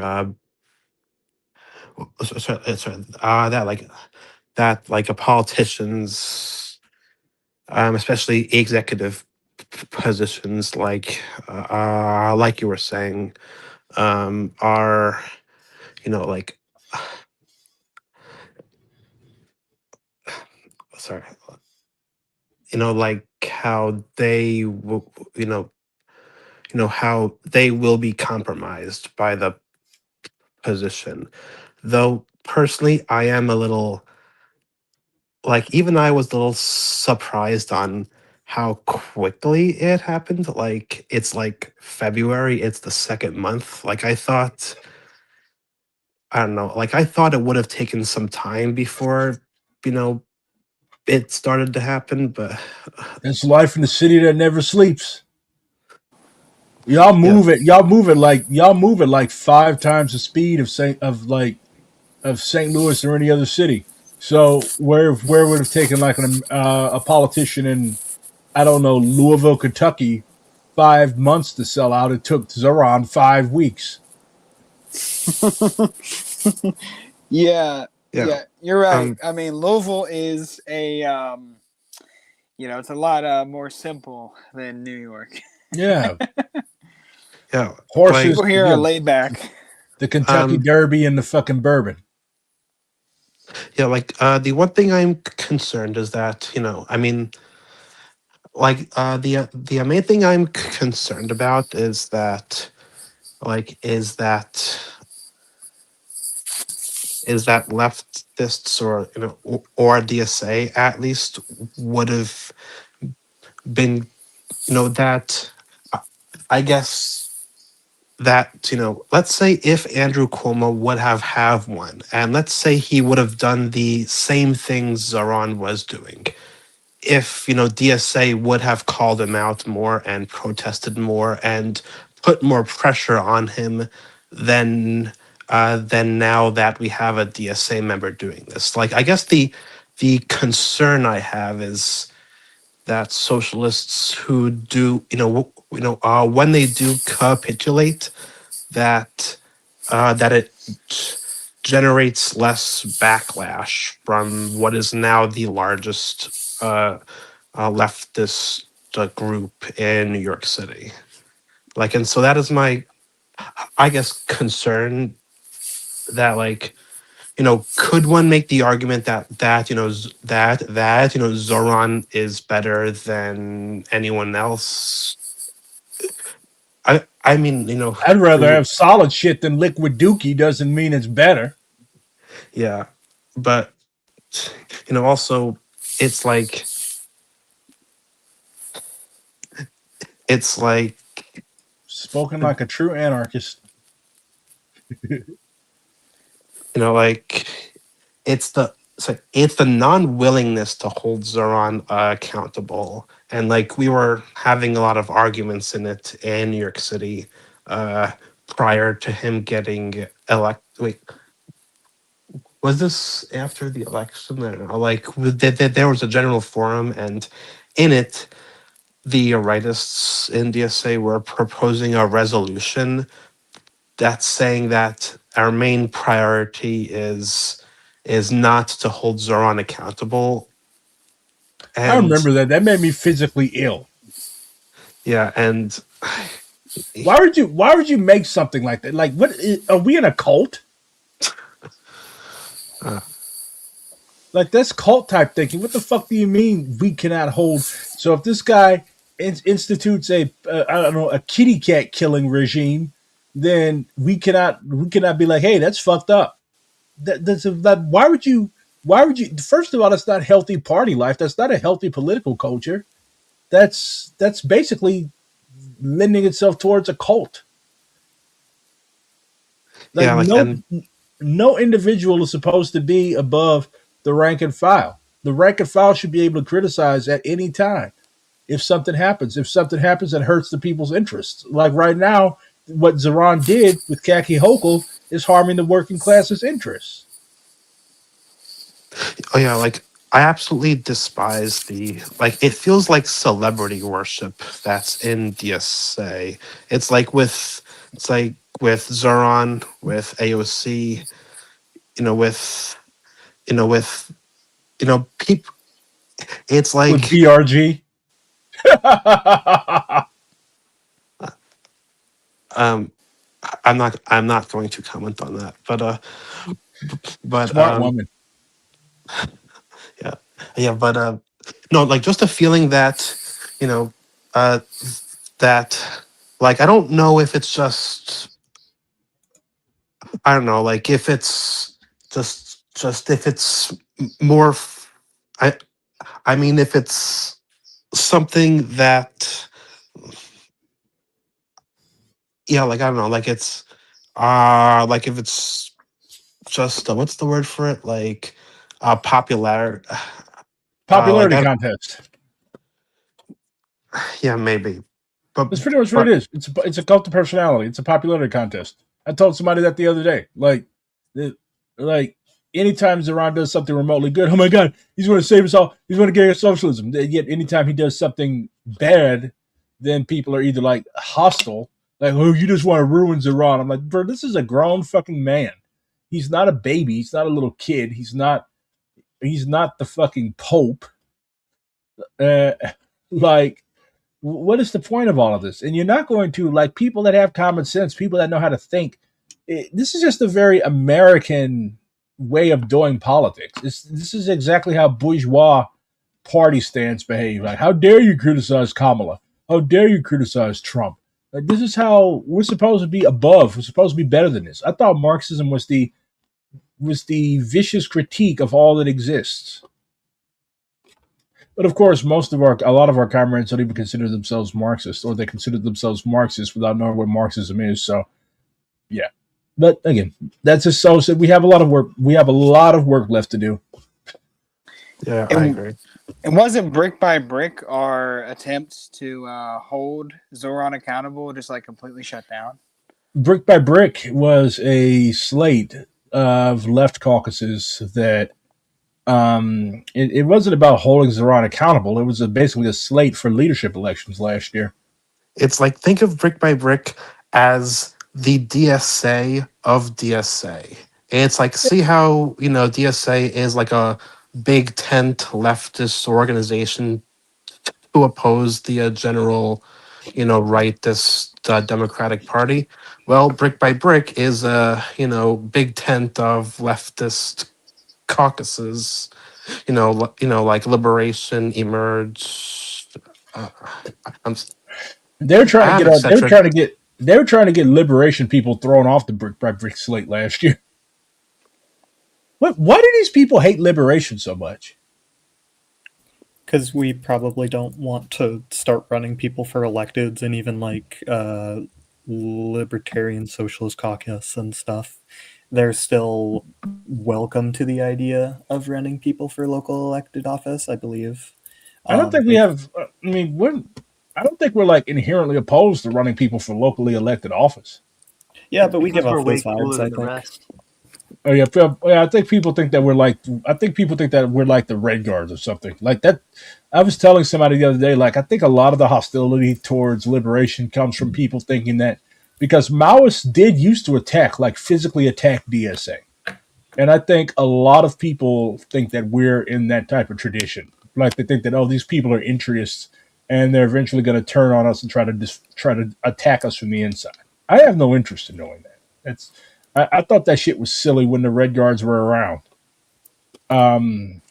that a politician's especially executive positions like you were saying are like sorry like how they will how they will be compromised by the position. Though personally, I am a little even I was a little surprised on how quickly it happened. Like it's like February, it's the second month. Like I don't know, I thought it would have taken some time before, you know, it started to happen, but It's life in the city that never sleeps. yeah. Y'all move it like 5 times the speed of St. Louis or any other city. So where would have taken like a politician in, I don't know, Louisville, Kentucky, 5 months to sell out? It took Zohran 5 weeks. Yeah, Yeah. yeah, you're right. Um. I mean, Louisville is a it's a lot more simple than New York. Yeah, Yeah. horses. Like. People here are Yeah, laid back. the Kentucky Um. Derby and the fucking bourbon. Yeah. Like. The one thing I'm concerned is that, I mean, like, the main thing I'm concerned about is that, like, is that leftists, or or DSA at least, would have been, that, uh, I guess, that, let's say if Andrew Cuomo would have one, and let's say he would have done the same things Zoran was doing, if DSA would have called him out more and protested more and put more pressure on him than now that we have a DSA member doing this. Like, I guess the concern I have is that socialists who do, when they do capitulate, that that it generates less backlash from what is now the largest leftist group in New York City. Like, and so that is my, I guess, concern, that, like, could one make the argument that Zoran is better than anyone else? I mean, I'd rather have solid shit than liquid dookie. Doesn't mean it's better. yeah, but also, it's like it's like Spoken like a true anarchist. like, it's the non-willingness to hold Zoran accountable, and, like, we were having a lot of arguments in it in New York City uh prior to him getting elected. Wait, was this after the election? I don't know. Like, there was a general forum, and in it, the rightists in DSA were proposing a resolution that's saying that our main priority is not to hold Zoran accountable. I And remember that. That made me physically ill. yeah, and Why would you make something like that? Like, what are we in a cult? uh, Like, that's cult type thinking. What the fuck do you mean we cannot hold? So if this guy institutes a I don't know, a kitty cat killing regime, then we cannot be like, hey, that's fucked up. Why would you? First of all, that's not healthy party life. That's not a healthy political culture. That's basically lending itself towards a cult. Like, yeah, like, and no individual is supposed to be above the rank and file. The rank and file should be able to criticize at any time if something happens. If something happens that hurts the people's interests, like right now, what Zoran did with Kaki Hochul is harming the working class's interests. oh yeah, like, I absolutely despise like, it feels like celebrity worship that's in DSA. It's like with Zoran, with AOC, with with people. It's With like, BRG. um I'm not going to comment on that, but Smart woman. yeah, yeah, but no, like, just a feeling that, you know uh that, like, I don't know if it's just, I don't know, like, if it's just if it's more I I mean, if it's something that, yeah, like, I don't know, like, it's like, if it's just, what's the word for it, like, popular, like, Popularity contest. yeah, maybe, but That's pretty much what but it is. It's a cult of personality. It's a popularity contest. I told somebody that the other day. Like, like anytime Zohran does something remotely good, oh my god, he's going to save us all. He's going to get us socialism. Yet anytime he does something bad, then people are either like hostile, like, oh, you just want to ruin Zohran. I'm like, bro, this is a grown fucking man. He's not a baby. He's not a little kid. He's not the fucking Pope. Uh, like, what is the point of all of this? And you're not going to, like, people that have common sense, people that know how to think. This is just a very American way of doing politics. This is exactly how bourgeois party stands behave. Like, how dare you criticize Kamala? How dare you criticize Trump? Like, this is how we're supposed to be above. We're supposed to be better than this. I thought Marxism was the vicious critique of all that exists. But of course, a lot of our comrades don't even consider themselves Marxists, or they consider themselves Marxists without knowing what Marxism is. So, yeah. But again, that's just so said. We have a lot of work. We have a lot of work left to do. Yeah, I agree. And wasn't brick by brick our attempts to hold Zohran accountable just like completely shut down? Brick by Brick was a slate of left caucuses that it wasn't about holding Zohran accountable. It was basically a slate for leadership elections last year. It's like, think of Brick by Brick as the DSA of DSA. It's like, see how, DSA is like a big tent leftist organization to oppose the general, rightist Democratic Party. Well, Brick by Brick is a, big tent of leftist caucuses, like Liberation, Emerge. I'm They're trying to Ad, get on. etc. They were trying to get liberation people thrown off the Brick by Brick slate last year. Why do these people hate liberation so much? Because we probably don't want to start running people for electeds, and even like Libertarian Socialist Caucus and stuff. They're still welcome to the idea of running people for local elected office, I believe. I don't think we have. I mean, I don't think we're like inherently opposed to running people for locally elected office. Yeah, but we Because give we're off way those cooler vibes, I than the think. rest. Oh yeah, I think people think that we're like. I think people think that we're like the Red Guards or something like that. I was telling somebody the other day, like, I think a lot of the hostility towards liberation comes from people thinking that because Maoists did used to physically attack DSA. And I think a lot of people think that we're in that type of tradition. Like, they think that, oh, these people are interests and they're eventually going to turn on us and try to attack us from the inside. I have no interest in knowing that. I thought that shit was silly when the Red Guards were around.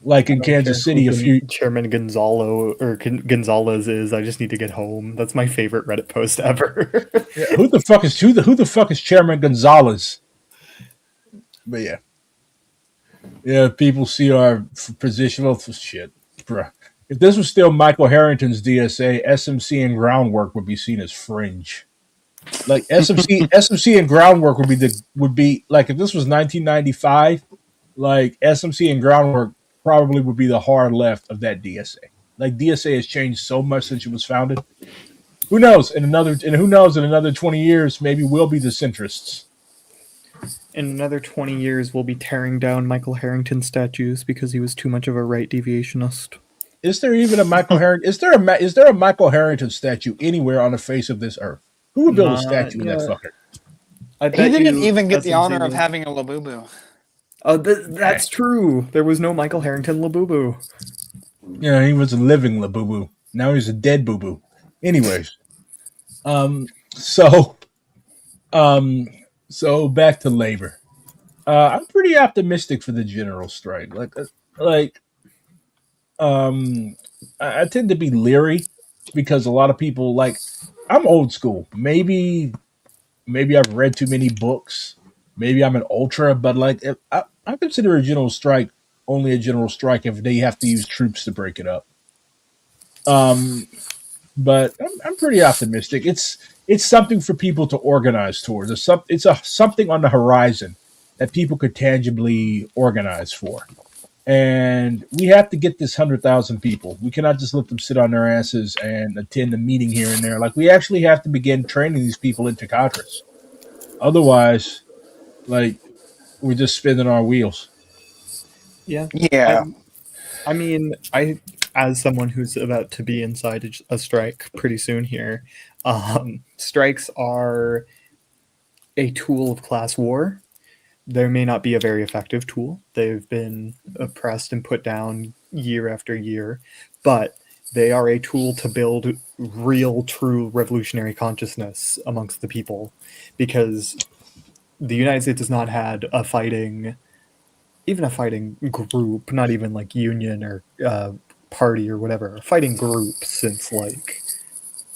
Like in Kansas City, Chairman Gonzalez is. I just need to get home. That's my favorite Reddit post ever. Yeah, who the fuck is Chairman Gonzalez? But yeah, people see our position. Well, shit, bruh. If this was still Michael Harrington's DSA, SMC and groundwork would be seen as fringe. Like SMC and groundwork would be like, if this was 1995, like SMC and groundwork probably would be the hard left of that DSA. Like, DSA has changed so much since it was founded. Who knows? In another 20 years, maybe we'll be the centrists. In another 20 years, we'll be tearing down Michael Harrington statues because he was too much of a right deviationist. Is there even a Michael Harrington? Is there a Michael Harrington statue anywhere on the face of this earth? Who would build a statue of that fucker? He didn't even get the honor of having a Labubu. Oh, that's true. There was no Michael Harrington Labubu. Yeah, he was a living Labubu. Now he's a dead boo boo. Anyways, so back to labor. I'm pretty optimistic for the general strike. I tend to be leery because a lot of people, like, I'm old school. Maybe I've read too many books. Maybe I'm an ultra, but like, I consider a general strike only a general strike if they have to use troops to break it up. But I'm pretty optimistic. It's something for people to organize towards. It's something on the horizon that people could tangibly organize for. And we have to get this 100,000 people. We cannot just let them sit on their asses and attend a meeting here and there. Like, we actually have to begin training these people into cadres. Otherwise, like, we're just spinning our wheels. Yeah. Yeah. I mean, as someone who's about to be inside a strike pretty soon here, strikes are a tool of class war. They may not be a very effective tool. They've been oppressed and put down year after year, but they are a tool to build real, true revolutionary consciousness amongst the people, because the United States has not had a fighting group, not even like union or party or whatever, a fighting group since like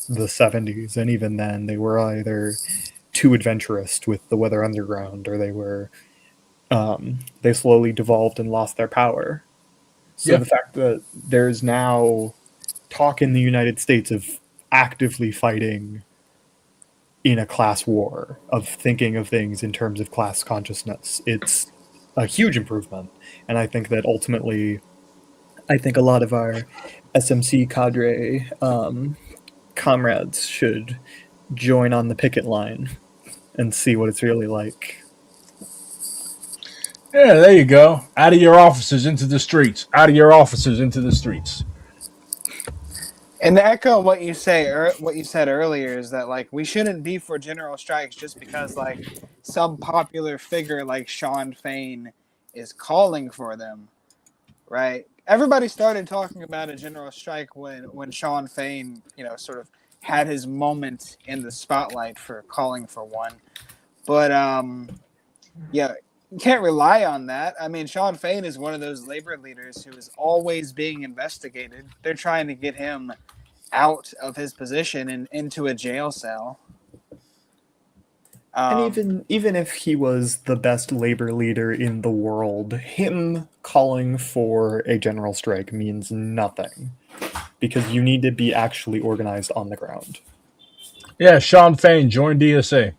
the 70s. And even then, they were either too adventurous with the Weather Underground, or they slowly devolved and lost their power. So Yeah. the fact that there's now talk in the United States of actively fighting in a class war, of thinking of things in terms of class consciousness, it's a huge improvement. And I think that ultimately, I think a lot of our SMC cadre comrades should join on the picket line and see what it's really like. Yeah, there you go. Out of your offices into the streets. Out of your offices into the streets. And to echo what you said earlier is that like we shouldn't be for general strikes just because like some popular figure like Sean Fain is calling for them, right? Everybody started talking about a general strike when Sean Fain, sort of had his moment in the spotlight for calling for one. But yeah, you can't rely on that. I mean, Sean Fain is one of those labor leaders who is always being investigated. They're trying to get him out of his position and into a jail cell. And even if he was the best labor leader in the world, him calling for a general strike means nothing, because you need to be actually organized on the ground. Yeah, Sean Fain joined DSA.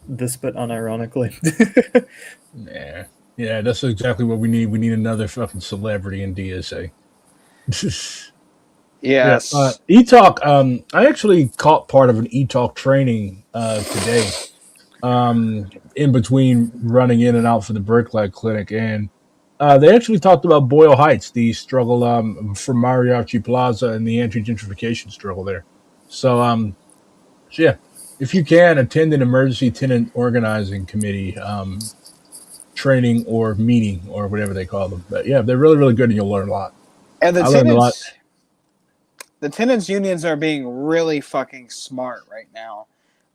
This bit unironically. Yeah, that's exactly what we need. We need another fucking celebrity in DSA. Yes. Yeah, E-Talk. I actually caught part of an E-Talk training today. In between running in and out for the Bricklight Clinic, and they actually talked about Boyle Heights, the struggle for Mariachi Plaza and the anti-gentrification struggle there. So yeah, if you can attend an emergency tenant organizing committee training or meeting or whatever they call them, but yeah, they're really really good and you'll learn a lot. And I learned a lot. the tenants unions are being really fucking smart right now.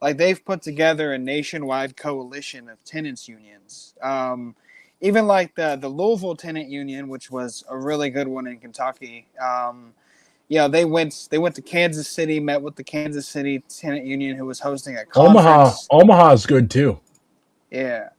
Like they've put together a nationwide coalition of tenants unions. Even like the Louisville tenant union, which was a really good one in Kentucky. They went to Kansas City, met with the Kansas City tenant union who was hosting a conference. Omaha's good too. Yeah,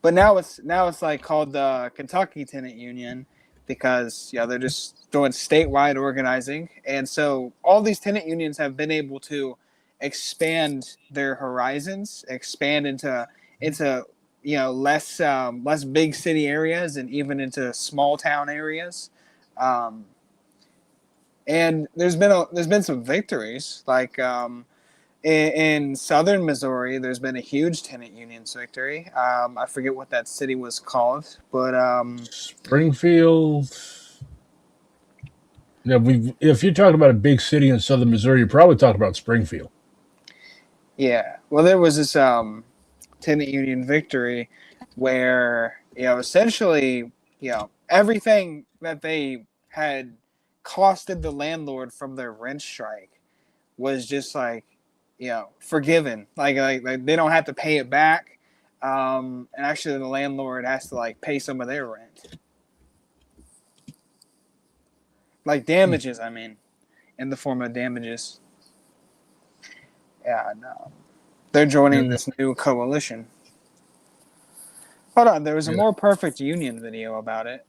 but now it's like called the Kentucky Tenant Union because they're just doing statewide organizing, and so all these tenant unions have been able to expand their horizons, expand into less big city areas and even into small town areas. And there's been some victories like in southern Missouri, there's been a huge tenant unions victory. I forget what that city was called, but Springfield. Yeah, if you're talking about a big city in southern Missouri, you're probably talking about Springfield. yeah. Well, there was this tenant union victory where essentially everything that they had costed the landlord from their rent strike was just like forgiven. Like they don't have to pay it back. And actually, the landlord has to like pay some of their rent, like damages. I mean, in the form of damages. Yeah, no, they're joining this new coalition. Hold on, there was a more perfect union video about it.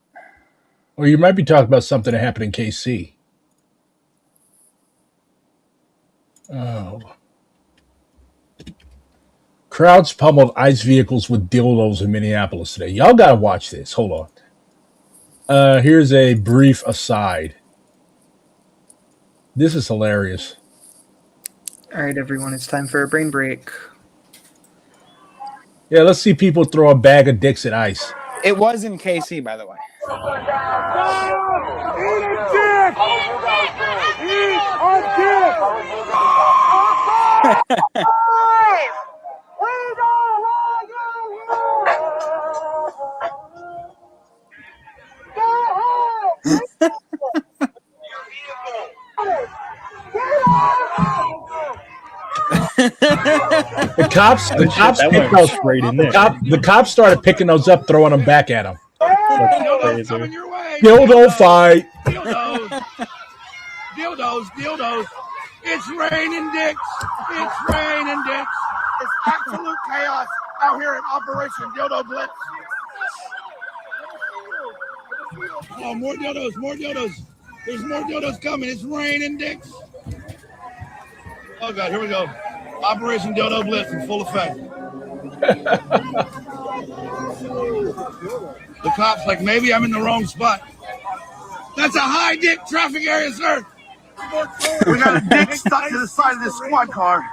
Or you might be talking about something that happened in KC. Oh. Crowds pummeled ICE vehicles with dildos in Minneapolis today. Y'all gotta watch this. Hold on. Here's a brief aside. This is hilarious. All right, everyone, it's time for a brain break. Yeah, let's see people throw a bag of dicks at ICE. It was in KC, by the way. The cops That picked went those. straight in there. The cops started picking those up, throwing them back at him. That's crazy. Dildo fight. Dildos. It's raining dicks. It's absolute chaos out here in Operation Dildo Blitz. Oh, more dildos. There's more dildos coming. It's raining dicks. Oh, God, here we go. Operation Dildo Blitz in full effect. The cop's like, maybe I'm in the wrong spot. That's a high dick traffic area, sir. We got a dick stuck to the side of this squad car.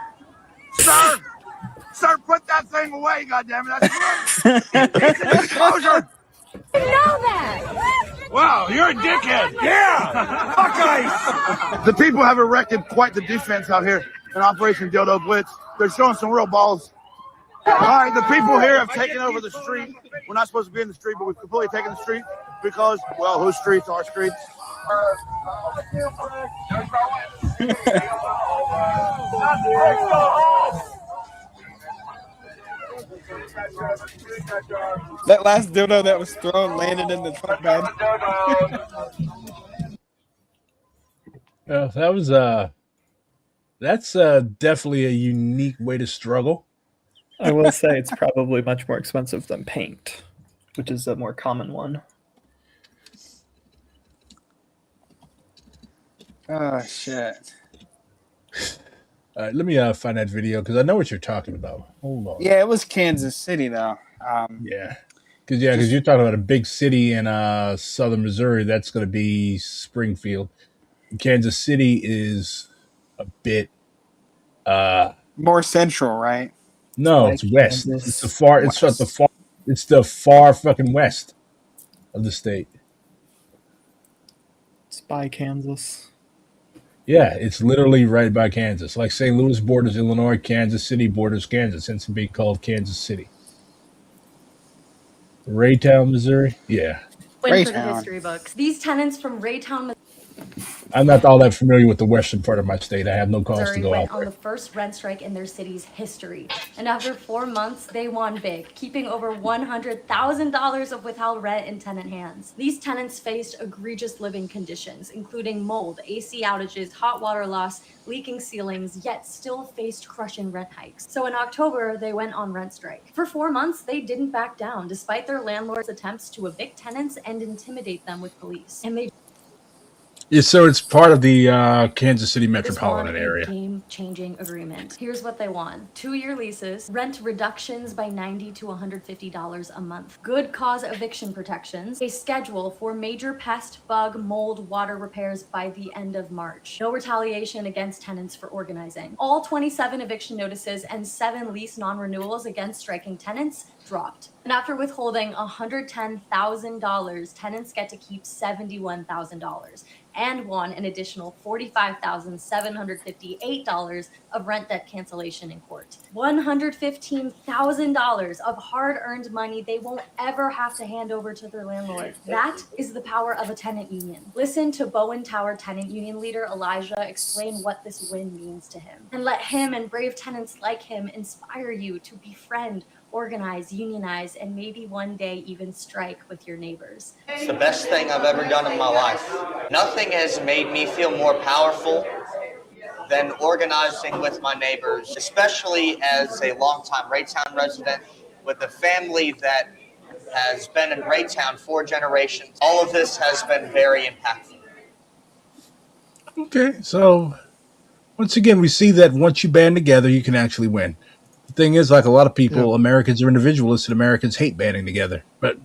Sir, put that thing away, goddammit. That's indecent exposure. You know that. Wow, you're a dickhead. Yeah. Fuck ice. The people have erected quite the defense out here in Operation Dildo Blitz. They're showing some real balls. All right, the people here have taken over the street. We're not supposed to be in the street, but we've completely taken the street because, well, whose streets are streets? That last dildo that was thrown landed in the truck bed. That was that's definitely a unique way to struggle. I will say it's probably much more expensive than paint, which is a more common one. Oh shit. All right, let me find that video because I know what you're talking about. Hold on. Yeah, it was Kansas City though. Yeah, because you're talking about a big city in southern Missouri. That's going to be Springfield. Kansas City is a bit more central, right? No, Like it's west. Kansas It's the far. It's West. the far. It's the far fucking west of the state. It's by Kansas. Yeah, it's literally right by Kansas. Like St. Louis borders Illinois, Kansas City borders Kansas. Hence it being called Kansas City. Raytown, Missouri. Yeah, Went for the Raytown. history books. These tenants from Raytown, I'm not all that familiar with the western part of my state. I have no cause to Missouri go went out on there. the first rent strike in their city's history. And after 4 months, they won big, keeping over $100,000 of withheld rent in tenant hands. These tenants faced egregious living conditions, including mold, AC outages, hot water loss, leaking ceilings, yet still faced crushing rent hikes. So in October, they went on rent strike. For 4 months, they didn't back down, despite their landlord's attempts to evict tenants and intimidate them with police. And they Yeah, so it's part of the Kansas City just metropolitan won a area. game-changing agreement. Here's what they won: 2-year leases, rent reductions by $90 to $150 a month, good cause eviction protections, a schedule for major pest, bug, mold, water repairs by the end of March, no retaliation against tenants for organizing. All 27 eviction notices and 7 lease non-renewals against striking tenants dropped. And after withholding $110,000, tenants get to keep $71,000 and won an additional $45,758 of rent debt cancellation in court. $115,000 of hard-earned money they won't ever have to hand over to their landlord. That is the power of a tenant union. Listen to Bowen Tower Tenant Union leader Elijah explain what this win means to him. And let him and brave tenants like him inspire you to befriend, organize, unionize, and maybe one day even strike with your neighbors. It's the best thing I've ever done in my life. Nothing has made me feel more powerful than organizing with my neighbors, especially as a longtime Raytown resident with a family that has been in Raytown 4 generations. All of this has been very impactful. Okay, so once again, we see that once you band together, you can actually win. The thing is, like a lot of people, Americans are individualists and Americans hate banding together. But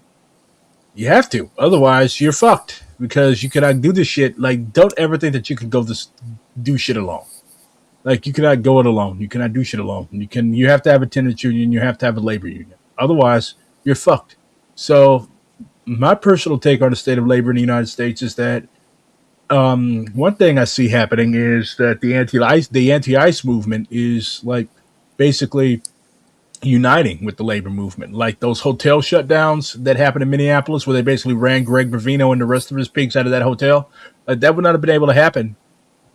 you have to. Otherwise, you're fucked because you cannot do this shit. Like, don't ever think that you can go this do shit alone. Like, you cannot go it alone. You cannot do shit alone. You have to have a tenants union. You have to have a labor union. Otherwise, you're fucked. So My personal take on the state of labor in the United States is that one thing I see happening is that the anti-ice movement is like basically uniting with the labor movement. Like those hotel shutdowns that happened in Minneapolis, where they basically ran Greg Bavino and the rest of his pigs out of that hotel. That would not have been able to happen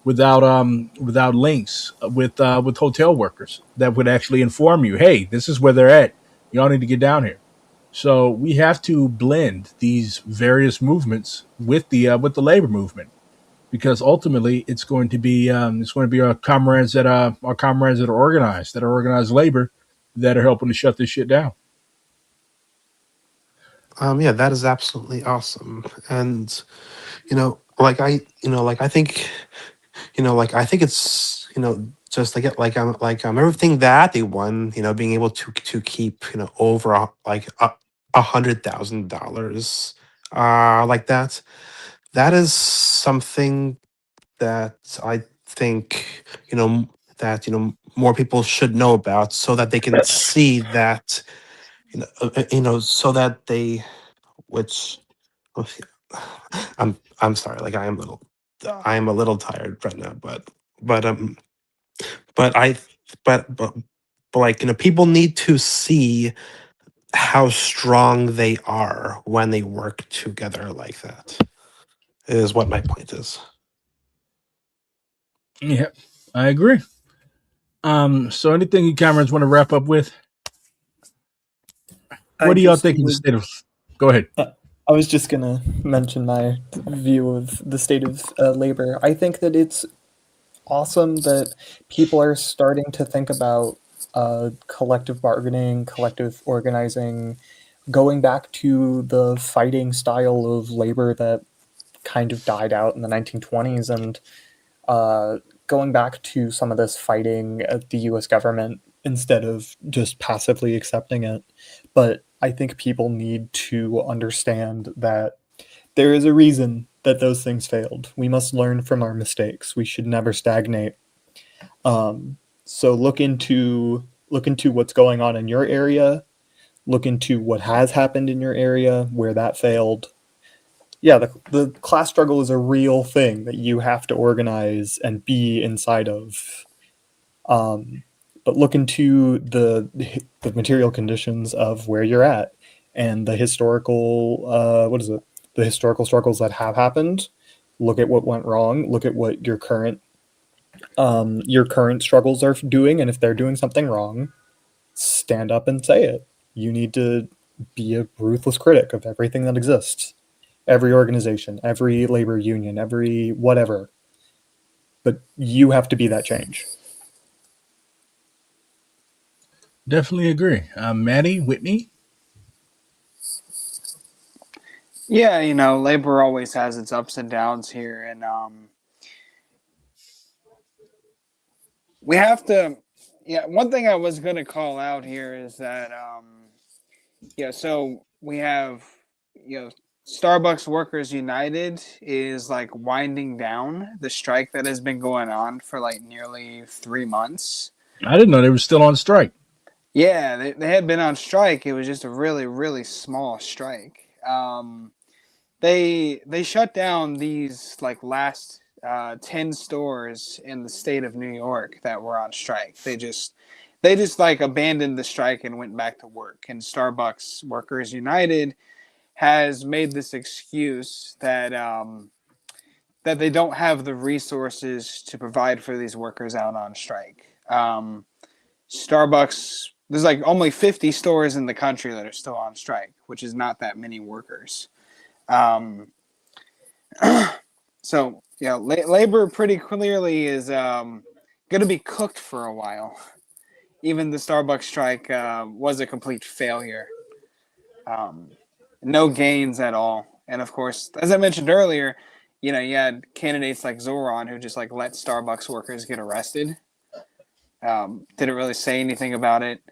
without links with hotel workers that would actually inform you, hey, this is where they're at. Y'all need to get down here. So we have to blend these various movements with the labor movement, because ultimately it's going to be our comrades that are organized labor, that are helping to shut this shit down. Yeah, that is absolutely awesome. And like I think, like I think it's, just everything that they won, being able to keep, over $100,000, like that. That is something that I think, more people should know about, so that they can see that, so that they, which I'm sorry, like I am a little tired right now, but um but I but like, people need to see how strong they are when they work together like that, is what my point is. Yeah, I agree. So anything you comrades want to wrap up with? I What do y'all just think of the would. state of? Go ahead. I was just gonna mention my view of the state of labor. I think that it's awesome that people are starting to think about collective bargaining, collective organizing, going back to the fighting style of labor that kind of died out in the 1920s, and uh, going back to some of this fighting at the US government instead of just passively accepting it. But I think people need to understand that there is a reason that those things failed. We must learn from our mistakes. We should never stagnate. So look into what's going on in your area. Look into what has happened in your area where that failed. Yeah, the class struggle is a real thing that you have to organize and be inside of. Um, but look into the material conditions of where you're at and the historical what is it? The historical struggles that have happened. Look at what went wrong. Look at what your current struggles are doing, and if they're doing something wrong, stand up and say it. You need to be a ruthless critic of everything that exists, every organization, every labor union, every whatever. But you have to be that change. Definitely agree. Maddie, Whitney. Yeah, labor always has its ups and downs here, and we have to. Yeah, one thing I was going to call out here is that yeah, so we have, Starbucks Workers United is like winding down the strike that has been going on for like nearly 3 months. I didn't know they were still on strike. Yeah, they had been on strike. It was just a really, really small strike. They shut down these like last 10 stores in the state of New York that were on strike. They just like abandoned the strike and went back to work. And Starbucks Workers United has made this excuse that they don't have the resources to provide for these workers out on strike. Starbucks, there's like only 50 stores in the country that are still on strike, which is not that many workers. Um, so yeah, labor pretty clearly is going to be cooked for a while. Even the Starbucks strike was a complete failure. Um, no gains at all. And of course, as I mentioned earlier, you had candidates like Zohran who just like let Starbucks workers get arrested. Didn't really say anything about it.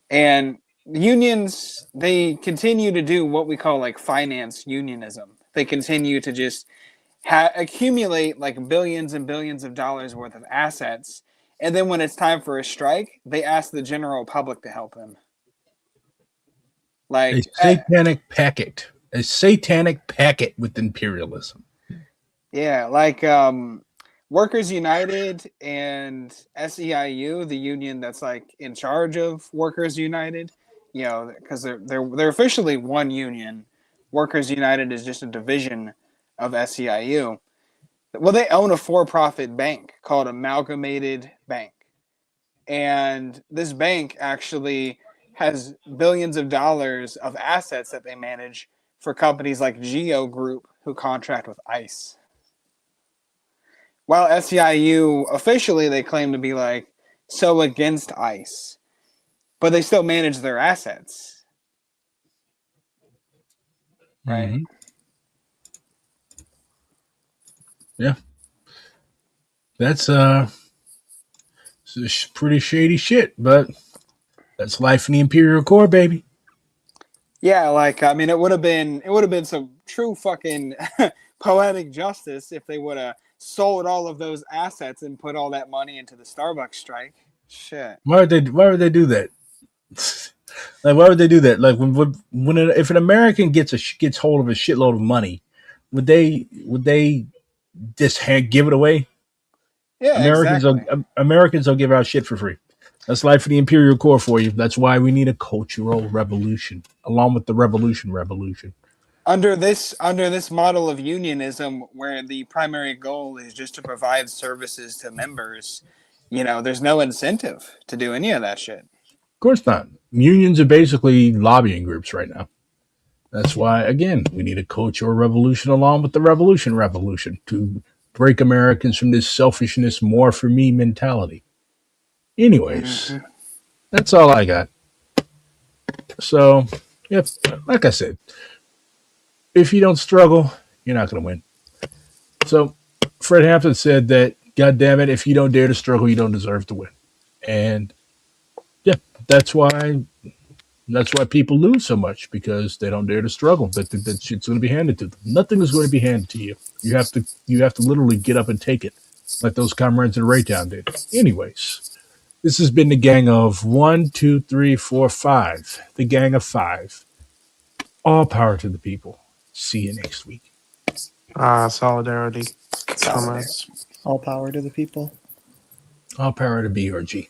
And unions, they continue to do what we call like finance unionism. They continue to just accumulate like billions and billions of dollars worth of assets. And then when it's time for a strike, they ask the general public to help them. A satanic packet. A satanic packet with imperialism. Yeah, like Workers United and SEIU, the union that's like in charge of Workers United, you know, because they're officially one union. Workers United is just a division of SEIU. Well, they own a for-profit bank called Amalgamated Bank, and this bank actually has billions of dollars of assets that they manage for companies like Geo Group, who contract with ICE. While SEIU officially they claim to be like so against ICE, but they still manage their assets, right? Mm-hmm. Yeah, that's pretty shady shit, but that's life in the Imperial Core, baby. Yeah, like I mean, it would have been some true fucking poetic justice if they would have sold all of those assets and put all that money into the Starbucks strike. Shit. Why would they do that? Like, why would they do that? Like, if an American gets hold of a shitload of money, would they just give it away? Yeah, exactly. Americans don't give out shit for free. That's life for the Imperial Core for you. That's why we need a cultural revolution, along with the revolution. Under this model of unionism, where the primary goal is just to provide services to members, you know, there's no incentive to do any of that shit. Of course not. Unions are basically lobbying groups right now. That's why, again, we need a cultural revolution along with the revolution to break Americans from this selfishness, more for me mentality. Anyways, that's all I got. So, yep, like I said, if you don't struggle, you're not going to win. So, Fred Hampton said that, God damn it, if you don't dare to struggle, you don't deserve to win. And yeah, that's why people lose so much, because they don't dare to struggle. That shit's going to be handed to them. Nothing is going to be handed to you. You have to literally get up and take it, like those comrades in Raytown did. Anyways, this has been the gang of 1, 2, 3, 4, 5. The gang of 5. All power to the people. See you next week. Solidarity. All power to the people. All power to BRG.